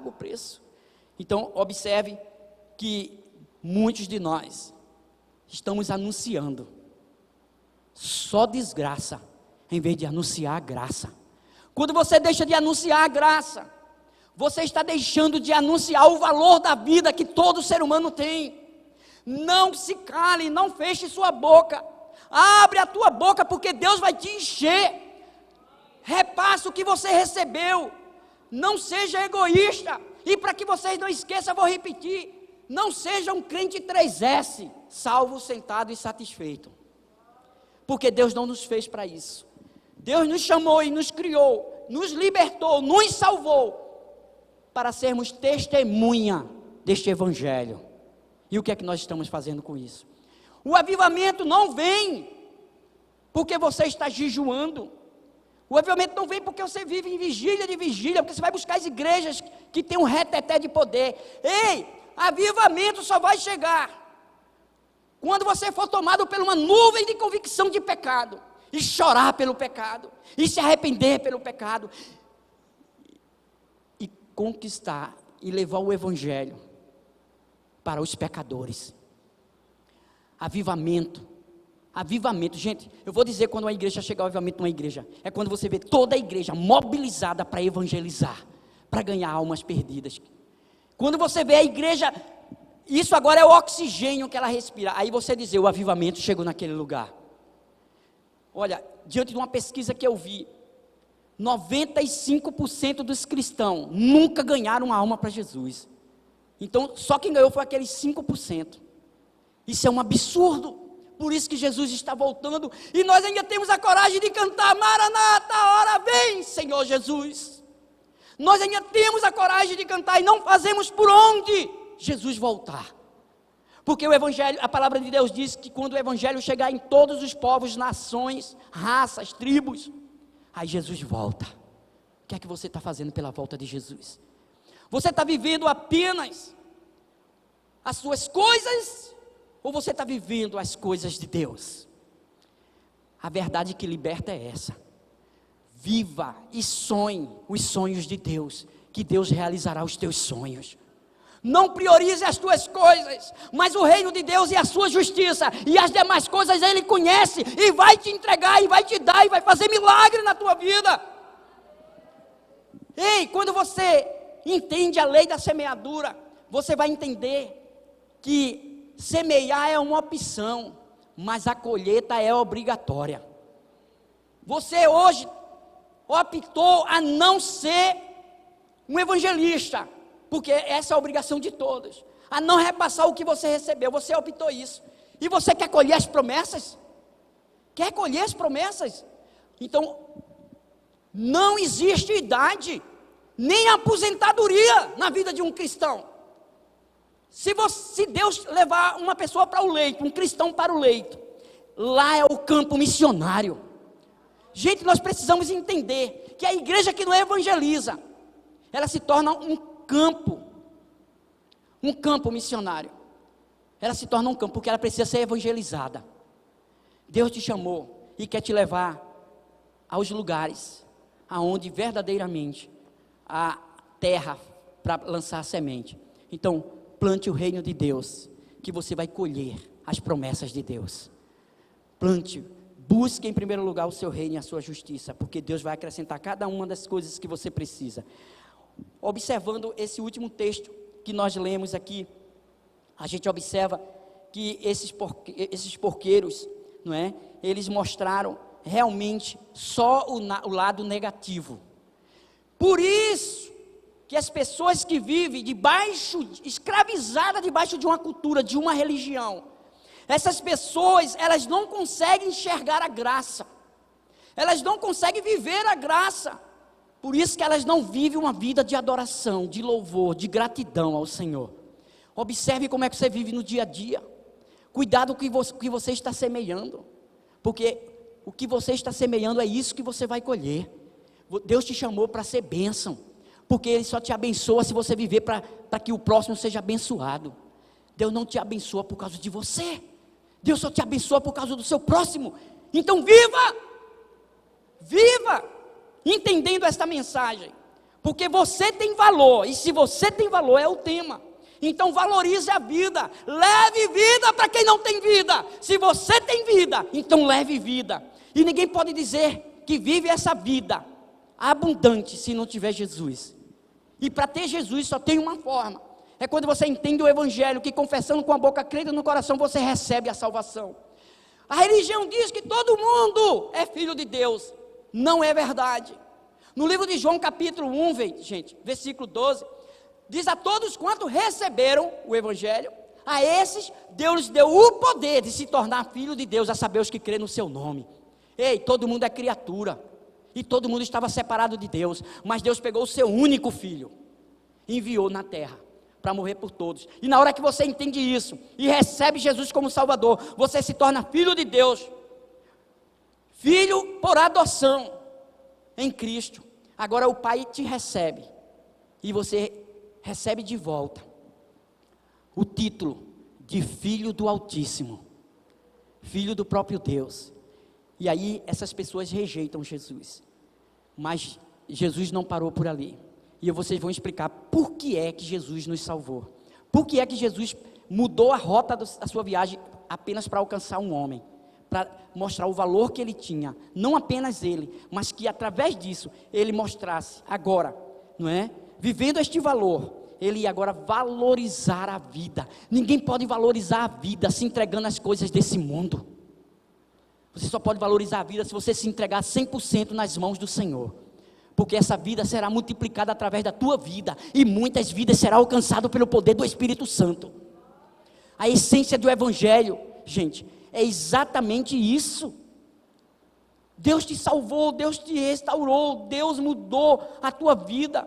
o preço. Então observe que muitos de nós estamos anunciando só desgraça, em vez de anunciar a graça. Quando você deixa de anunciar a graça, você está deixando de anunciar o valor da vida que todo ser humano tem. Não se cale, não feche sua boca, abre a tua boca, porque Deus vai te encher. Repassa o que você recebeu, não seja egoísta. E para que vocês não esqueçam, eu vou repetir: não seja um crente 3S, salvo, sentado e satisfeito, porque Deus não nos fez para isso. Deus nos chamou e nos criou, nos libertou, nos salvou, para sermos testemunha deste Evangelho. E o que é que nós estamos fazendo com isso? O avivamento não vem porque você está jejuando. O avivamento não vem porque você vive em vigília de vigília, porque você vai buscar as igrejas que tem um reteté de poder. Ei, avivamento só vai chegar quando você for tomado por uma nuvem de convicção de pecado, e chorar pelo pecado, e se arrepender pelo pecado, e conquistar e levar o Evangelho para os pecadores. Avivamento, gente, eu vou dizer quando uma igreja chegar ao avivamento numa igreja, é quando você vê toda a igreja mobilizada para evangelizar, para ganhar almas perdidas. Quando você vê a igreja, isso agora é o oxigênio que ela respira, aí você dizer: o avivamento chegou naquele lugar. Olha, diante de uma pesquisa que eu vi, 95% dos cristãos nunca ganharam uma alma para Jesus. Então, só quem ganhou foi aqueles 5%. Isso é um absurdo. Por isso que Jesus está voltando, e nós ainda temos a coragem de cantar: Maranata, a hora vem, Senhor Jesus. Nós ainda temos a coragem de cantar, e não fazemos por onde Jesus voltar. Porque o Evangelho, a palavra de Deus diz que quando o Evangelho chegar em todos os povos, nações, raças, tribos, aí Jesus volta. O que é que você está fazendo pela volta de Jesus? Você está vivendo apenas as suas coisas, ou você está vivendo as coisas de Deus? A verdade que liberta é essa: viva e sonhe os sonhos de Deus, que Deus realizará os teus sonhos. Não priorize as tuas coisas, mas o reino de Deus e a sua justiça, e as demais coisas Ele conhece, e vai te entregar, e vai te dar, e vai fazer milagre na tua vida. Ei, quando você entende a lei da semeadura, você vai entender que semear é uma opção, mas a colheita é obrigatória. Você hoje optou a não ser um evangelista, porque essa é a obrigação de todos, a não repassar o que você recebeu. Você optou isso, e você quer colher as promessas? Quer colher as promessas? Então, não existe idade nem aposentadoria na vida de um cristão. Se Deus levar uma pessoa para o leito, um cristão para o leito, lá é o campo missionário. Gente, nós precisamos entender que a igreja que não evangeliza, ela se torna um campo missionário. Ela se torna um campo, porque ela precisa ser evangelizada. Deus te chamou e quer te levar aos lugares aonde verdadeiramente a terra para lançar a semente. Então, plante o reino de Deus, que você vai colher as promessas de Deus. Plante, busque em primeiro lugar o seu reino e a sua justiça, porque Deus vai acrescentar cada uma das coisas que você precisa. Observando esse último texto que nós lemos aqui, a gente observa que esses porqueiros, não é? Eles mostraram realmente só o lado negativo. Por isso que as pessoas que vivem escravizadas debaixo de uma cultura, de uma religião, essas pessoas, elas não conseguem enxergar a graça, elas não conseguem viver a graça. Por isso que elas não vivem uma vida de adoração, de louvor, de gratidão ao Senhor. Observe como é que você vive no dia a dia. Cuidado com o que você está semeando, porque o que você está semeando é isso que você vai colher. Deus te chamou para ser bênção, porque Ele só te abençoa se você viver para que o próximo seja abençoado. Deus não te abençoa por causa de você, Deus só te abençoa por causa do seu próximo. Então viva, entendendo esta mensagem, porque você tem valor, e se você tem valor é o tema. Então valorize a vida, leve vida para quem não tem vida. Se você tem vida, então leve vida. E ninguém pode dizer que vive essa vida abundante se não tiver Jesus. E para ter Jesus só tem uma forma, é quando você entende o Evangelho, que confessando com a boca, crendo no coração, você recebe a salvação. A religião diz que todo mundo é filho de Deus. Não é verdade. No livro de João capítulo 1, gente, versículo 12, diz: a todos quanto receberam o Evangelho, a esses Deus lhes deu o poder de se tornar filho de Deus, a saber, os que crêem no seu nome. Ei, todo mundo é criatura, e todo mundo estava separado de Deus, mas Deus pegou o seu único filho, e enviou na terra, para morrer por todos. E na hora que você entende isso, e recebe Jesus como Salvador, você se torna filho de Deus, filho por adoção, em Cristo. Agora o Pai te recebe, e você recebe de volta o título de filho do Altíssimo, filho do próprio Deus. E aí essas pessoas rejeitam Jesus, mas Jesus não parou por ali, e vocês vão explicar por que é que Jesus nos salvou, por que é que Jesus mudou a rota da sua viagem apenas para alcançar um homem, para mostrar o valor que ele tinha, não apenas ele, mas que através disso ele mostrasse agora, não é? Vivendo este valor, ele ia agora valorizar a vida. Ninguém pode valorizar a vida se entregando às coisas desse mundo. Você só pode valorizar a vida se você se entregar 100% nas mãos do Senhor, porque essa vida será multiplicada através da tua vida, e muitas vidas serão alcançadas pelo poder do Espírito Santo. A essência do Evangelho, gente, é exatamente isso. Deus te salvou, Deus te restaurou, Deus mudou a tua vida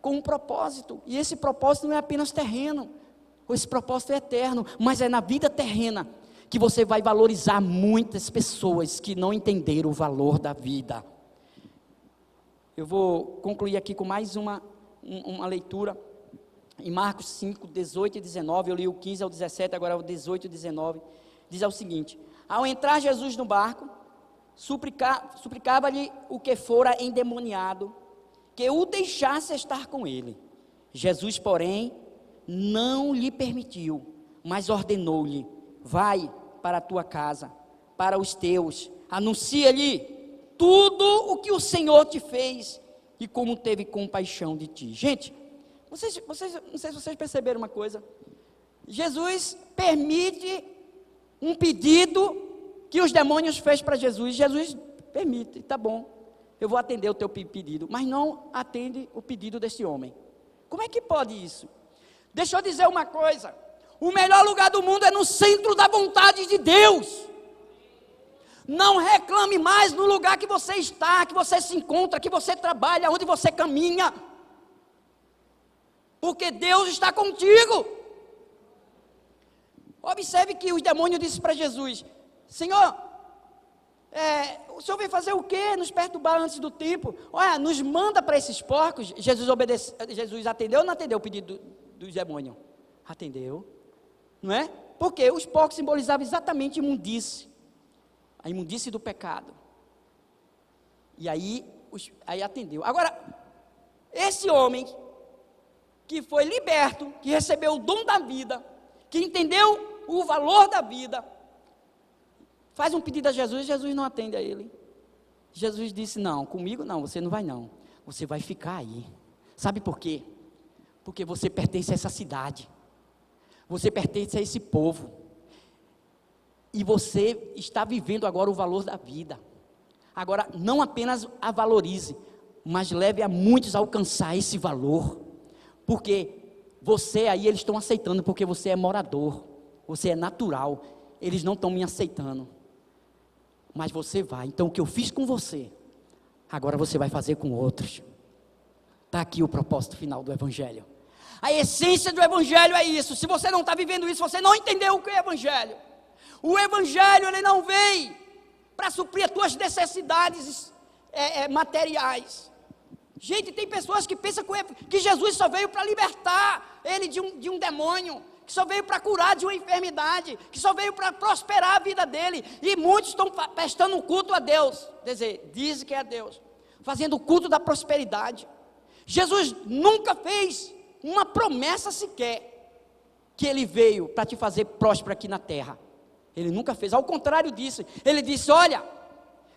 com um propósito, e esse propósito não é apenas terreno, esse propósito é eterno, mas é na vida terrena que você vai valorizar muitas pessoas que não entenderam o valor da vida. Eu vou concluir aqui com mais uma leitura, em Marcos 5, 18 e 19, eu li o 15 ao 17, agora o 18 e 19, diz o seguinte: ao entrar Jesus no barco, suplicava-lhe o que fora endemoniado, que o deixasse estar com ele. Jesus, porém, não lhe permitiu, mas ordenou-lhe: vai para a tua casa, para os teus, anuncia-lhe tudo o que o Senhor te fez, e como teve compaixão de ti. Gente, não sei se vocês perceberam uma coisa. Jesus permite um pedido que os demônios fez para Jesus. Jesus permite, tá bom, eu vou atender o teu pedido, mas não atende o pedido desse homem. Como é que pode isso? Deixa eu dizer uma coisa: o melhor lugar do mundo é no centro da vontade de Deus. Não reclame mais no lugar que você está, que você se encontra, que você trabalha, onde você caminha. porque Deus está contigo. Observe que os demônios disseram para Jesus: Senhor, o Senhor veio fazer o quê? Nos perturbar antes do tempo. Olha, nos manda para esses porcos. Jesus atendeu ou não atendeu o pedido dos demônios? Atendeu, não é? Porque os porcos simbolizavam exatamente imundície, a imundície do pecado. E aí atendeu. Agora, esse homem que foi liberto, que recebeu o dom da vida, que entendeu o valor da vida, faz um pedido a Jesus, Jesus não atende a ele. Jesus disse: não, comigo não, você não vai não, você vai ficar aí. Sabe por quê? Porque você pertence a essa cidade, você pertence a esse povo, e você está vivendo agora o valor da vida. Agora, não apenas a valorize, mas leve a muitos a alcançar esse valor, porque você aí, eles estão aceitando, porque você é morador, você é natural, eles não estão me aceitando, mas você vai. Então o que eu fiz com você, agora você vai fazer com outros. Está aqui o propósito final do Evangelho. A essência do Evangelho é isso. Se você não está vivendo isso, você não entendeu o que é Evangelho. O Evangelho, ele não veio para suprir as tuas necessidades materiais. Gente, tem pessoas que pensam que Jesus só veio para libertar ele de um demônio, que só veio para curar de uma enfermidade, que só veio para prosperar a vida dele. E muitos estão prestando um culto a Deus, dizem que é a Deus, fazendo o culto da prosperidade. Jesus nunca fez uma promessa sequer que ele veio para te fazer próspero aqui na terra. Ele nunca fez, ao contrário disso. Ele disse: olha,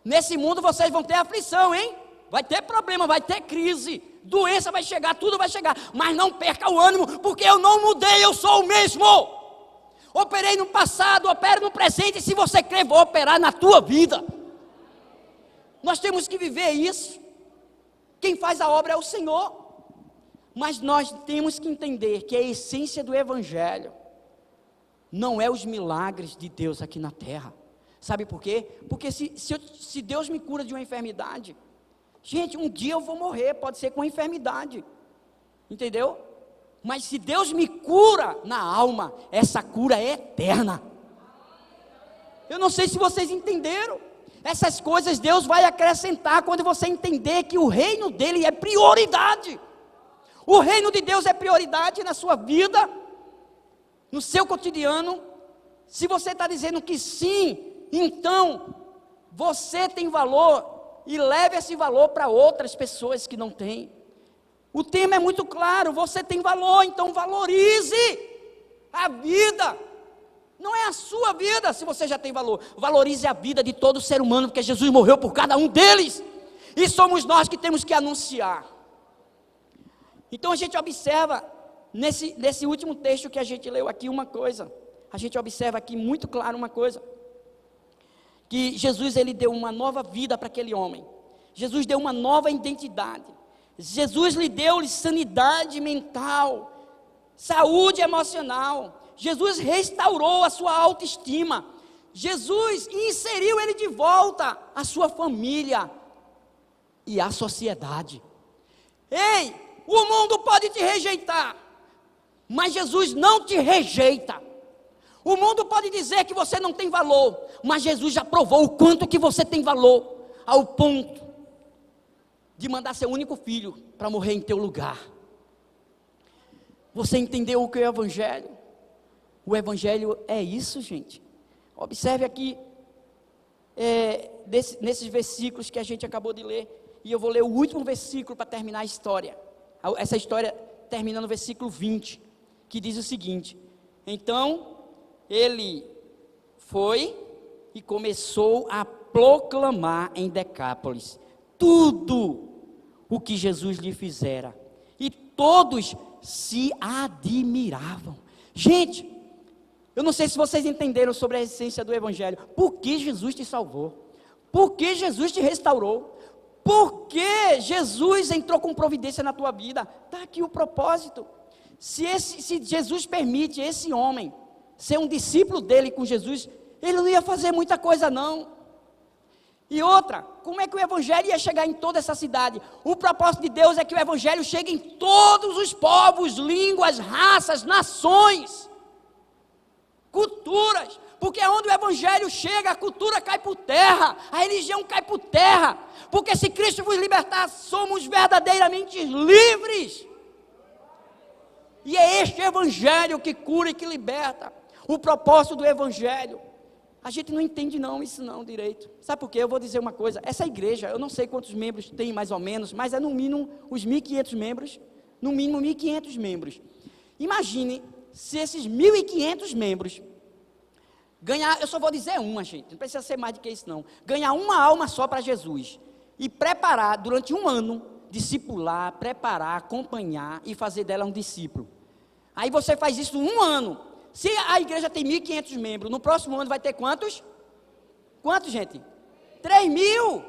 nesse mundo vocês vão ter aflição, hein? Vai ter problema, vai ter crise, doença vai chegar, tudo vai chegar, mas não perca o ânimo, porque eu não mudei, eu sou o mesmo. Operei no passado, opero no presente, e se você crer, vou operar na tua vida. Nós temos que viver isso. Quem faz a obra é o Senhor, mas nós temos que entender que a essência do Evangelho não é os milagres de Deus aqui na terra. Sabe por quê? Porque se Deus me cura de uma enfermidade, gente, um dia eu vou morrer, pode ser com enfermidade, entendeu? Mas se Deus me cura na alma, essa cura é eterna. Eu não sei se vocês entenderam. Essas coisas Deus vai acrescentar quando você entender que o reino dele é prioridade. O reino de Deus é prioridade na sua vida, no seu cotidiano. Se você está dizendo que sim, então você tem valor, e leve esse valor para outras pessoas que não têm. O tema é muito claro: você tem valor, então valorize a vida. Não é a sua vida, se você já tem valor. Valorize a vida de todo ser humano, porque Jesus morreu por cada um deles, e somos nós que temos que anunciar. Então a gente observa nesse último texto que a gente leu aqui uma coisa. A gente observa aqui muito claro uma coisa, que Jesus, ele deu uma nova vida para aquele homem. Jesus deu uma nova identidade. Jesus lhe deu sanidade mental, saúde emocional. Jesus restaurou a sua autoestima. Jesus inseriu ele de volta à sua família e à sociedade. Ei, o mundo pode te rejeitar, mas Jesus não te rejeita. O mundo pode dizer que você não tem valor, mas Jesus já provou o quanto que você tem valor, ao ponto de mandar seu único filho para morrer em teu lugar. Você entendeu o que é o Evangelho? O Evangelho é isso, gente. Observe aqui, nesses versículos que a gente acabou de ler, e eu vou ler o último versículo para terminar a história. Essa história termina no versículo 20, que diz o seguinte: então ele foi e começou a proclamar em Decápolis tudo o que Jesus lhe fizera, e todos se admiravam. Gente, eu não sei se vocês entenderam sobre a essência do Evangelho. Por que Jesus te salvou? Por que Jesus te restaurou? Por que Jesus entrou com providência na tua vida? Está aqui o propósito. Se Jesus permite esse homem ser um discípulo dele com Jesus, ele não ia fazer muita coisa não. E outra, como é que o evangelho ia chegar em toda essa cidade? O propósito de Deus é que o evangelho chegue em todos os povos, línguas, raças, nações, culturas, porque onde o evangelho chega, a cultura cai por terra, a religião cai por terra, porque se Cristo vos libertar, somos verdadeiramente livres. E é este evangelho que cura e que liberta. O propósito do evangelho. A gente não entende isso não direito. Sabe por quê? Eu vou dizer uma coisa. Essa igreja, eu não sei quantos membros tem mais ou menos, mas é no mínimo os 1.500 membros. No mínimo 1.500 membros. Imagine se esses 1.500 membros ganhar, eu só vou dizer uma, gente. Não precisa ser mais do que isso não. Ganhar uma alma só para Jesus. E preparar durante um ano, discipular, preparar, acompanhar e fazer dela um discípulo. Aí você faz isso um ano. Se a igreja tem 1.500 membros, no próximo ano vai ter quantos? Quantos, gente? 3.000.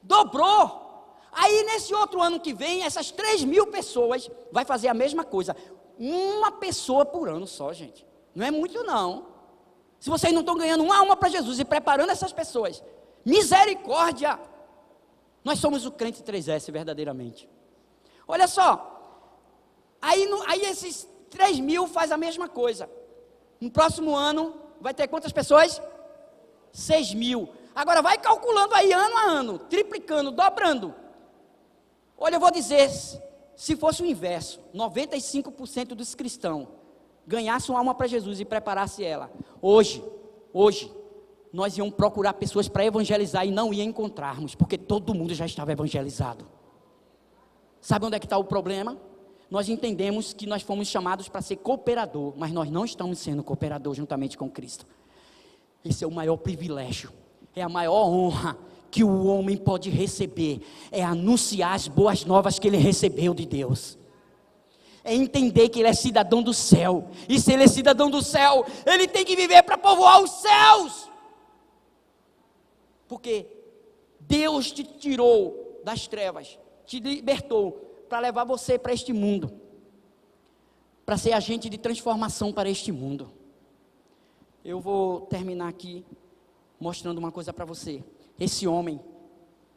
Dobrou. Aí nesse outro ano que vem, essas 3.000 pessoas vai fazer a mesma coisa. Uma pessoa por ano só, gente. Não é muito não. Se vocês não estão ganhando uma alma para Jesus e preparando essas pessoas, misericórdia. Nós somos o crente 3S verdadeiramente. Olha só. Aí esses 3.000 faz a mesma coisa. No próximo ano, vai ter quantas pessoas? 6.000. Agora, vai calculando aí ano a ano, triplicando, dobrando. Olha, eu vou dizer, se fosse o inverso, 95% dos cristãos ganhassem uma alma para Jesus e preparassem ela. Hoje, nós íamos procurar pessoas para evangelizar e não ia encontrarmos, porque todo mundo já estava evangelizado. Sabe onde é que está o problema? Nós entendemos que nós fomos chamados para ser cooperador, mas nós não estamos sendo cooperador juntamente com Cristo. Esse é o maior privilégio, é a maior honra que o homem pode receber, é anunciar as boas novas que ele recebeu de Deus. É entender que ele é cidadão do céu, e se ele é cidadão do céu, ele tem que viver para povoar os céus. Porque Deus te tirou das trevas, te libertou, para levar você para este mundo, para ser agente de transformação para este mundo. Eu vou terminar aqui mostrando uma coisa para você. Esse homem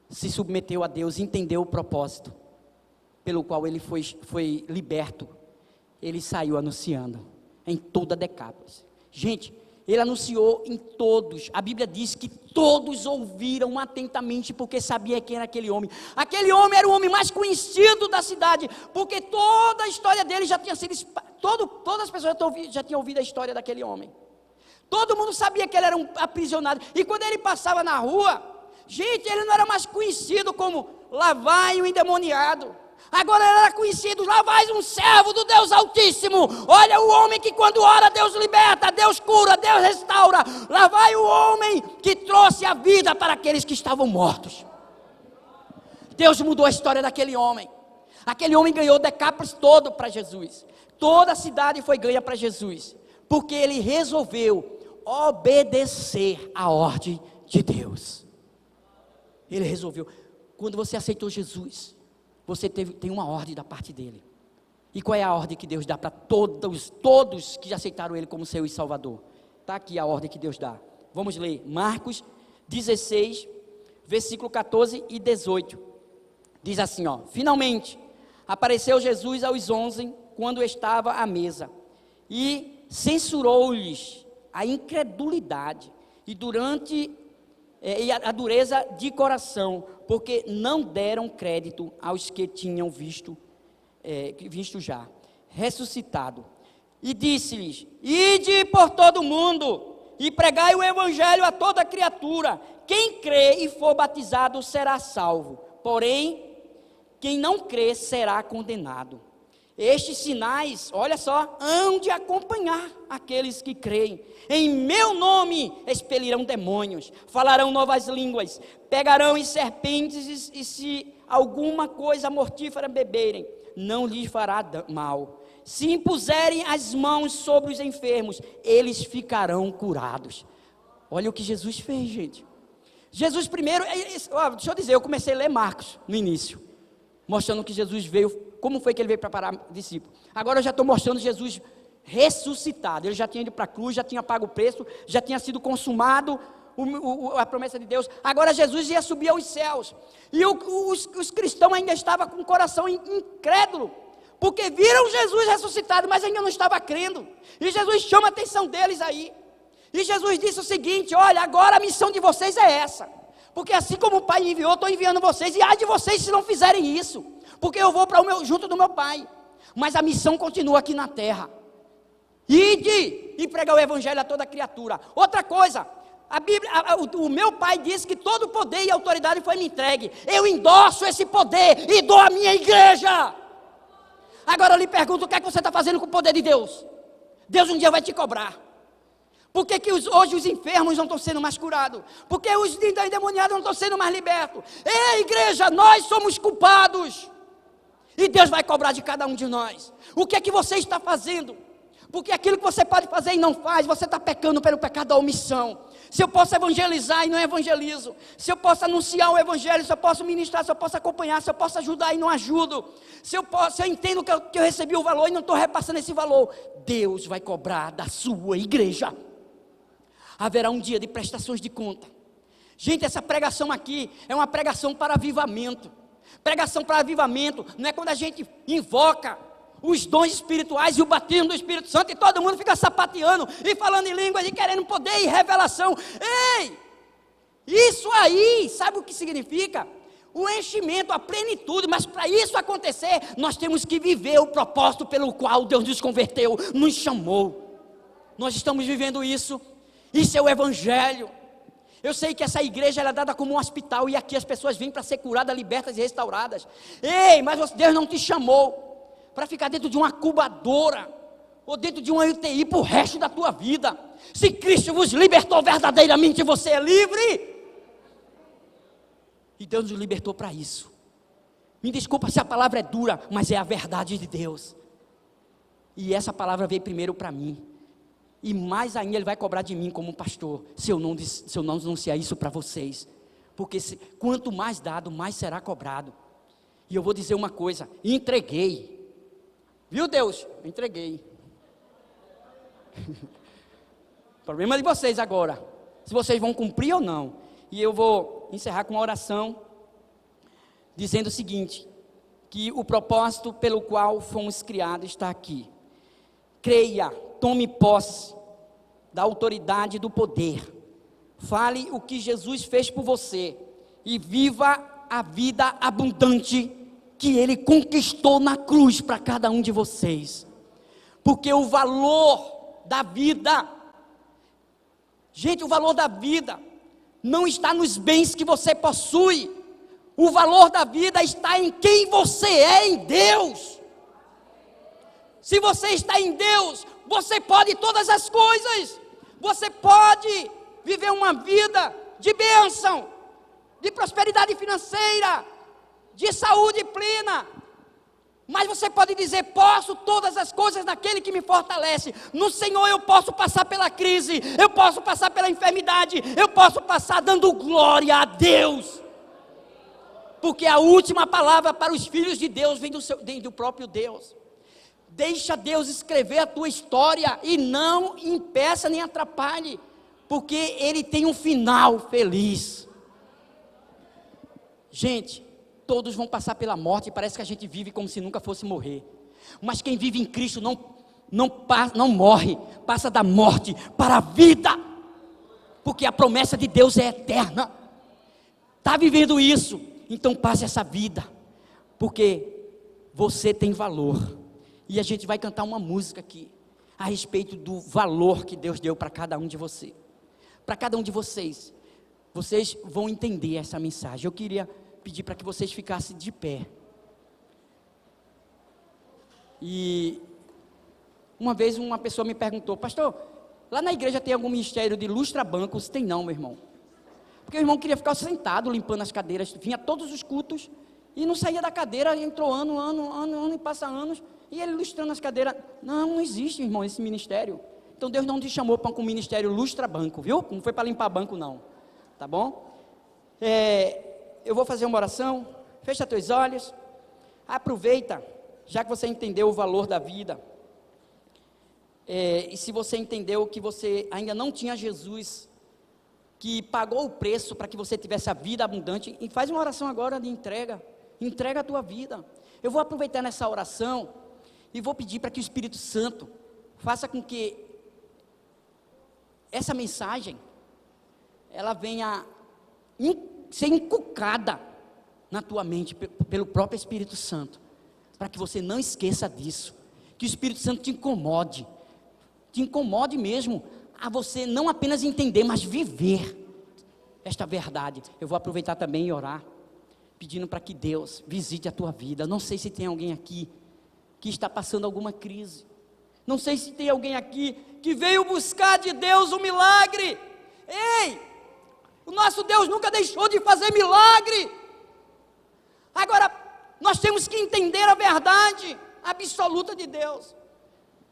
se submeteu a Deus, entendeu o propósito pelo qual ele foi liberto. Ele saiu anunciando em toda a Decápolis. Gente, ele anunciou em todos. A Bíblia diz que todos ouviram atentamente, porque sabia quem era aquele homem. Aquele homem era o homem mais conhecido da cidade, porque toda a história dele já tinha sido, todas as pessoas já tinham ouvido a história daquele homem. Todo mundo sabia que ele era um aprisionado. E quando ele passava na rua, gente, ele não era mais conhecido como lá vai um endemoniado. Agora ele era conhecido, lá vai um servo do Deus Altíssimo. Olha o homem que quando ora Deus liberta, Deus cura, Deus restaura. Lá vai o homem que trouxe a vida para aqueles que estavam mortos. Deus mudou a história daquele homem. Aquele homem ganhou Decápolis todo para Jesus. Toda a cidade foi ganha para Jesus, porque ele resolveu obedecer a ordem de Deus. Ele resolveu. Quando você aceitou Jesus, você tem uma ordem da parte dele. E qual é a ordem que Deus dá para todos que aceitaram ele como seu e salvador? Está aqui a ordem que Deus dá. Vamos ler Marcos 16, versículo 14 e 18. Diz assim, finalmente apareceu Jesus aos 11, quando estava à mesa, e censurou-lhes a incredulidade e a dureza de coração, porque não deram crédito aos que tinham visto já ressuscitado. E disse-lhes: ide por todo o mundo e pregai o evangelho a toda criatura. Quem crê e for batizado será salvo, porém quem não crê será condenado. Estes sinais, olha só, hão de acompanhar aqueles que creem. Em meu nome expelirão demônios, falarão novas línguas, pegarão em serpentes, e se alguma coisa mortífera beberem, não lhes fará mal. Se impuserem as mãos sobre os enfermos, eles ficarão curados. Olha o que Jesus fez, gente. Jesus primeiro, deixa eu dizer, eu comecei a ler Marcos no início, mostrando que Jesus veio, como foi que ele veio preparar discípulos. Agora eu já estou mostrando Jesus ressuscitado. Ele já tinha ido para a cruz, já tinha pago o preço, já tinha sido consumado a promessa de Deus. Agora Jesus ia subir aos céus. E os cristãos ainda estavam com o coração incrédulo, porque viram Jesus ressuscitado, mas ainda não estavam crendo. E Jesus chama a atenção deles aí. E Jesus disse o seguinte: olha, agora a missão de vocês é essa. Porque assim como o Pai me enviou, estou enviando vocês. E ai de vocês se não fizerem isso, porque eu vou junto do meu Pai. Mas a missão continua aqui na terra. Ide e pregar o evangelho a toda criatura. Outra coisa, a Bíblia, o meu Pai disse que todo o poder e autoridade foi me entregue. Eu endosso esse poder e dou à minha igreja. Agora eu lhe pergunto, o que é que você está fazendo com o poder de Deus? Deus um dia vai te cobrar. Por que hoje os enfermos não estão sendo mais curados? Por que os endemoniados não estão sendo mais libertos? Ei, igreja, nós somos culpados. E Deus vai cobrar de cada um de nós. O que é que você está fazendo? Porque aquilo que você pode fazer e não faz, você está pecando pelo pecado da omissão. Se eu posso evangelizar e não evangelizo, se eu posso anunciar o evangelho, se eu posso ministrar, se eu posso acompanhar, se eu posso ajudar e não ajudo, se eu entendo que eu recebi o valor e não estou repassando esse valor, Deus vai cobrar da sua igreja. Haverá um dia de prestações de conta. Gente, essa pregação aqui é uma pregação para avivamento. Pregação para avivamento não é quando a gente invoca os dons espirituais e o batismo do Espírito Santo e todo mundo fica sapateando e falando em línguas e querendo poder e revelação. Ei, isso aí, sabe o que significa? O enchimento, a plenitude. Mas para isso acontecer, nós temos que viver o propósito pelo qual Deus nos converteu, nos chamou. Nós estamos vivendo isso. Isso é o evangelho. Eu sei que essa igreja ela é dada como um hospital, e aqui as pessoas vêm para ser curadas, libertas e restauradas. Ei, mas Deus não te chamou para ficar dentro de uma incubadora, ou dentro de uma UTI para o resto da tua vida. Se Cristo vos libertou verdadeiramente, você é livre. E Deus nos libertou para isso. Me desculpa se a palavra é dura, mas é a verdade de Deus. E essa palavra veio primeiro para mim. E mais ainda Ele vai cobrar de mim como pastor, se eu não anunciar isso para vocês. Porque quanto mais dado, mais será cobrado. E eu vou dizer uma coisa: entreguei. Viu, Deus? Eu entreguei. Problema de vocês agora, se vocês vão cumprir ou não. E eu vou encerrar com uma oração, dizendo o seguinte: que o propósito pelo qual fomos criados está aqui. Creia, tome posse da autoridade e do poder. Fale o que Jesus fez por você e viva a vida abundante que Ele conquistou na cruz para cada um de vocês. Porque o valor da vida, gente, o valor da vida não está nos bens que você possui. O valor da vida está em quem você é em Deus. Se você está em Deus, você pode todas as coisas. Você pode viver uma vida de bênção, de prosperidade financeira, de saúde plena. Mas você pode dizer: posso todas as coisas naquele que me fortalece. No Senhor eu posso passar pela crise, eu posso passar pela enfermidade, eu posso passar dando glória a Deus. Porque a última palavra para os filhos de Deus vem do próprio Deus. Deixa Deus escrever a tua história e não impeça nem atrapalhe, porque Ele tem um final feliz. Gente, todos vão passar pela morte e parece que a gente vive como se nunca fosse morrer. Mas quem vive em Cristo não morre, passa da morte para a vida, porque a promessa de Deus é eterna. Está vivendo isso? Então passe essa vida, porque você tem valor. E a gente vai cantar uma música aqui a respeito do valor que Deus deu para cada um de vocês. Para cada um de vocês. Vocês vão entender essa mensagem. Eu queria pedir para que vocês ficassem de pé. E uma vez uma pessoa me perguntou: pastor, lá na igreja tem algum ministério de lustra-bancos? Tem não, meu irmão. Porque o irmão queria ficar sentado limpando as cadeiras. Vinha todos os cultos e não saía da cadeira. Entrou ano e passa anos. E ele lustrando as cadeiras. Não existe, irmão, esse ministério. Então Deus não te chamou para um ministério lustra-banco, viu? Não foi para limpar banco não, tá bom? Eu vou fazer uma oração. Fecha teus olhos. Aproveita, já que você entendeu o valor da vida. E se você entendeu que você ainda não tinha Jesus, que pagou o preço para que você tivesse a vida abundante, e faz uma oração agora de entrega. Entrega a tua vida. Eu vou aproveitar nessa oração e vou pedir para que o Espírito Santo faça com que essa mensagem ela venha ser inculcada na tua mente pelo próprio Espírito Santo, para que você não esqueça disso, que o Espírito Santo te incomode mesmo, a você não apenas entender, mas viver esta verdade. Eu vou aproveitar também e orar, pedindo para que Deus visite a tua vida. Não sei se tem alguém aqui que está passando alguma crise, não sei se tem alguém aqui que veio buscar de Deus um milagre. Ei, o nosso Deus nunca deixou de fazer milagre. Agora, nós temos que entender a verdade absoluta de Deus.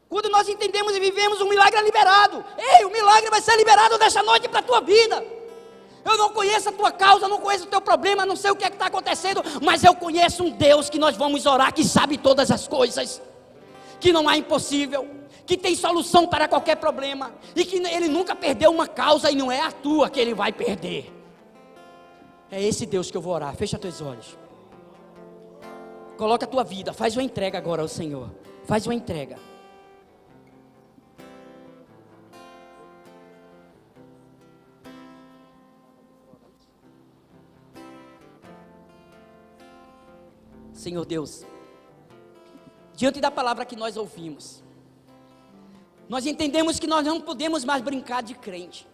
Quando nós entendemos e vivemos, um milagre é liberado. Ei, o milagre vai ser liberado desta noite para a tua vida. Eu não conheço a tua causa, não conheço o teu problema, não sei o que está acontecendo, mas eu conheço um Deus que nós vamos orar, que sabe todas as coisas, que não há impossível, que tem solução para qualquer problema, e que Ele nunca perdeu uma causa, e não é a tua que Ele vai perder. É esse Deus que eu vou orar. Fecha teus olhos, coloca a tua vida, faz uma entrega agora ao Senhor, faz uma entrega. Senhor Deus, diante da palavra que nós ouvimos, nós entendemos que nós não podemos mais brincar de crente,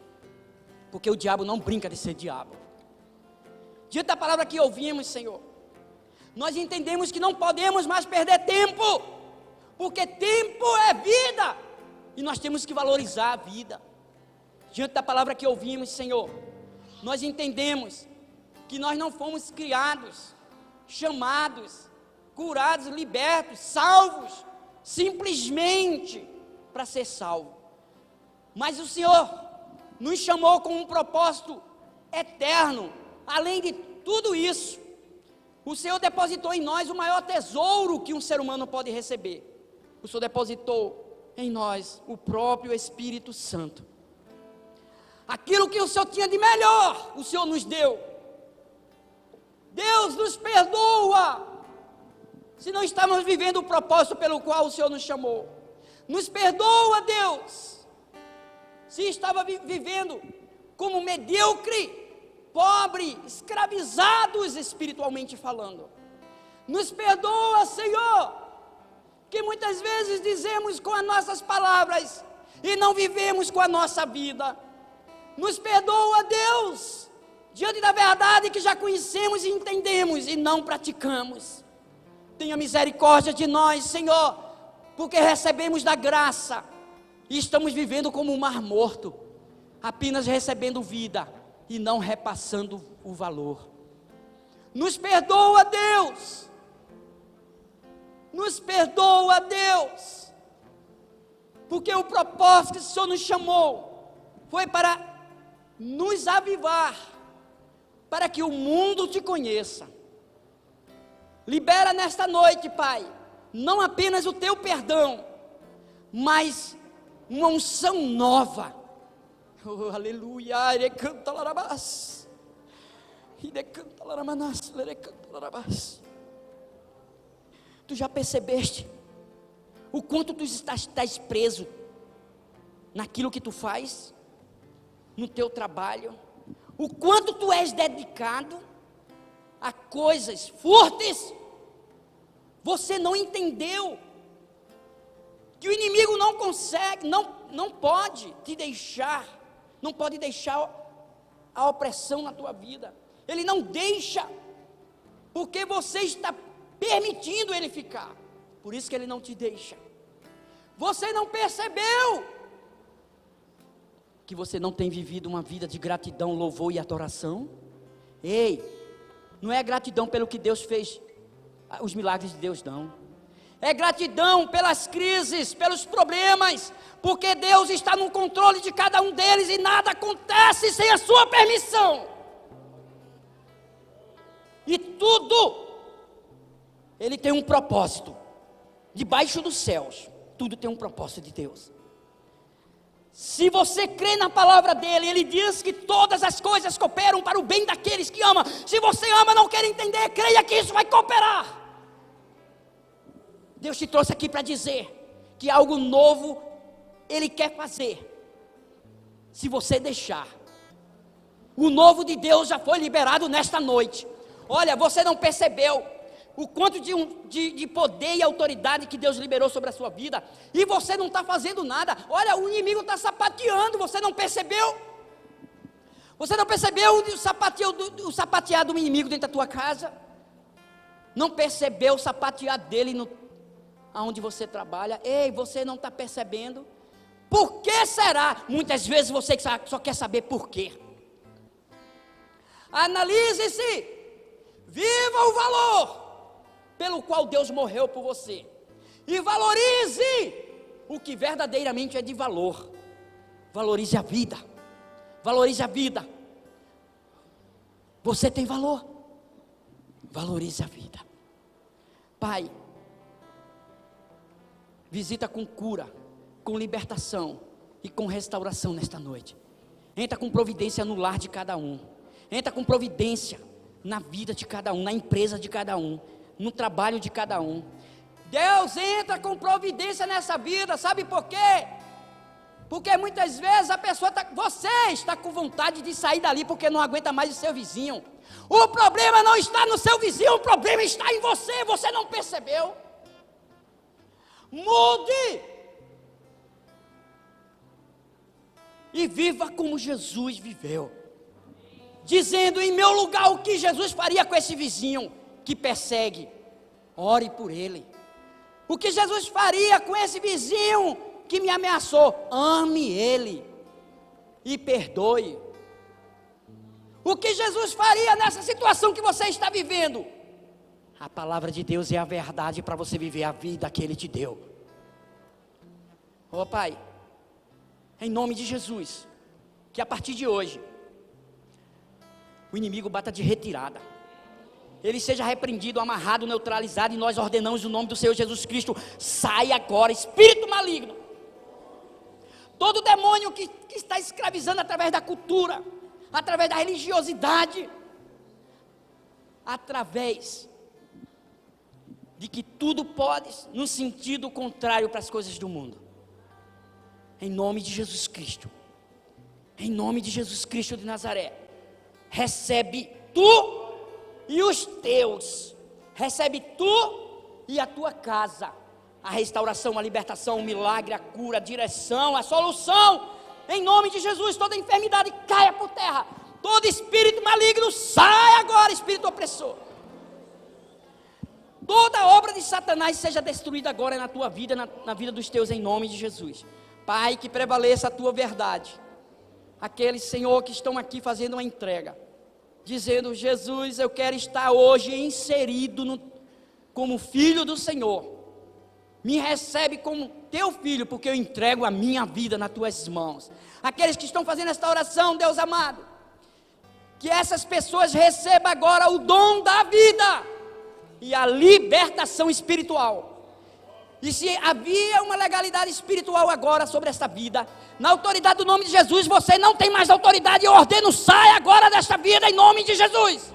porque o diabo não brinca de ser diabo. Diante da palavra que ouvimos, Senhor, nós entendemos que não podemos mais perder tempo, porque tempo é vida, e nós temos que valorizar a vida. Diante da palavra que ouvimos, Senhor, nós entendemos que nós não fomos criados, chamados, curados, libertos, salvos, simplesmente para ser salvo, mas o Senhor nos chamou com um propósito eterno. Além de tudo isso, o Senhor depositou em nós o maior tesouro que um ser humano pode receber. O Senhor depositou em nós o próprio Espírito Santo. Aquilo que o Senhor tinha de melhor, o Senhor nos deu. Deus nos perdoa se não estamos vivendo o propósito pelo qual o Senhor nos chamou. Nos perdoa, Deus, se estava vivendo como medíocre, pobre, escravizados espiritualmente falando. Nos perdoa, Senhor, que muitas vezes dizemos com as nossas palavras e não vivemos com a nossa vida. Nos perdoa, Deus, diante da verdade que já conhecemos e entendemos e não praticamos. Tenha misericórdia de nós, Senhor, porque recebemos da graça e estamos vivendo como um mar morto, apenas recebendo vida e não repassando o valor. Nos perdoa, Deus, nos perdoa, Deus, porque o propósito que o Senhor nos chamou foi para nos avivar, para que o mundo te conheça. Libera nesta noite, Pai, não apenas o teu perdão, mas uma unção nova. Oh, aleluia. Tu já percebeste o quanto tu estás preso naquilo que tu faz, no teu trabalho, o quanto tu és dedicado a coisas fúteis? Você não entendeu que o inimigo não consegue, não pode te deixar, não pode deixar a opressão na tua vida. Ele não deixa, porque você está permitindo ele ficar. Por isso que ele não te deixa. Você não percebeu que você não tem vivido uma vida de gratidão, louvor e adoração? Ei, não é gratidão pelo que Deus fez, os milagres de Deus não. É gratidão pelas crises, pelos problemas, porque Deus está no controle de cada um deles e nada acontece sem a sua permissão. E tudo, Ele tem um propósito. Debaixo dos céus, tudo tem um propósito de Deus. Se você crê na palavra dele, ele diz que todas as coisas cooperam para o bem daqueles que amam. Se você ama, não quer entender, creia que isso vai cooperar. Deus te trouxe aqui para dizer que algo novo ele quer fazer. Se você deixar, o novo de Deus já foi liberado nesta noite. Olha, você não percebeu o quanto de poder e autoridade que Deus liberou sobre a sua vida, e você não está fazendo nada. Olha, o inimigo está sapateando, você não percebeu? Você não percebeu o sapatear do inimigo dentro da tua casa? Não percebeu o sapatear dele aonde você trabalha? Ei, você não está percebendo? Por que será? Muitas vezes você só quer saber por quê. Analise-se, viva o valor pelo qual Deus morreu por você, e valorize o que verdadeiramente é de valor. Valorize a vida, valorize a vida. Você tem valor, valorize a vida. Pai, visita com cura, com libertação e com restauração nesta noite. Entra com providência no lar de cada um, entra com providência na vida de cada um, na empresa de cada um, no trabalho de cada um. Deus entra com providência nessa vida. Sabe por quê? Porque muitas vezes você está com vontade de sair dali porque não aguenta mais o seu vizinho. O problema não está no seu vizinho, o problema está em você. Você não percebeu? Mude e viva como Jesus viveu, dizendo em meu lugar o que Jesus faria com esse vizinho que persegue. Ore por ele. O que Jesus faria com esse vizinho que me ameaçou? Ame ele e perdoe. O que Jesus faria nessa situação que você está vivendo? A palavra de Deus é a verdade para você viver a vida que ele te deu. Ó Pai, em nome de Jesus, que a partir de hoje o inimigo bata de retirada, ele seja repreendido, amarrado, neutralizado, e nós ordenamos o nome do Senhor Jesus Cristo. Sai agora, espírito maligno, todo demônio que está escravizando através da cultura, através da religiosidade, através de que tudo pode no sentido contrário para as coisas do mundo. Em nome de Jesus Cristo, em nome de Jesus Cristo de Nazaré, recebe tu e os teus, recebe tu e a tua casa, a restauração, a libertação, o milagre, a cura, a direção, a solução. Em nome de Jesus, toda enfermidade caia por terra, todo espírito maligno sai agora, espírito opressor. Toda obra de Satanás seja destruída agora na tua vida, na vida dos teus, em nome de Jesus. Pai, que prevaleça a tua verdade. Aqueles, Senhor, que estão aqui fazendo uma entrega, dizendo: Jesus, eu quero estar hoje inserido como filho do Senhor. Me recebe como teu filho, porque eu entrego a minha vida nas tuas mãos. Aqueles que estão fazendo esta oração, Deus amado, que essas pessoas recebam agora o dom da vida e a libertação espiritual. E se havia uma legalidade espiritual agora sobre esta vida, na autoridade do nome de Jesus, você não tem mais autoridade. Eu ordeno, sai agora desta vida em nome de Jesus.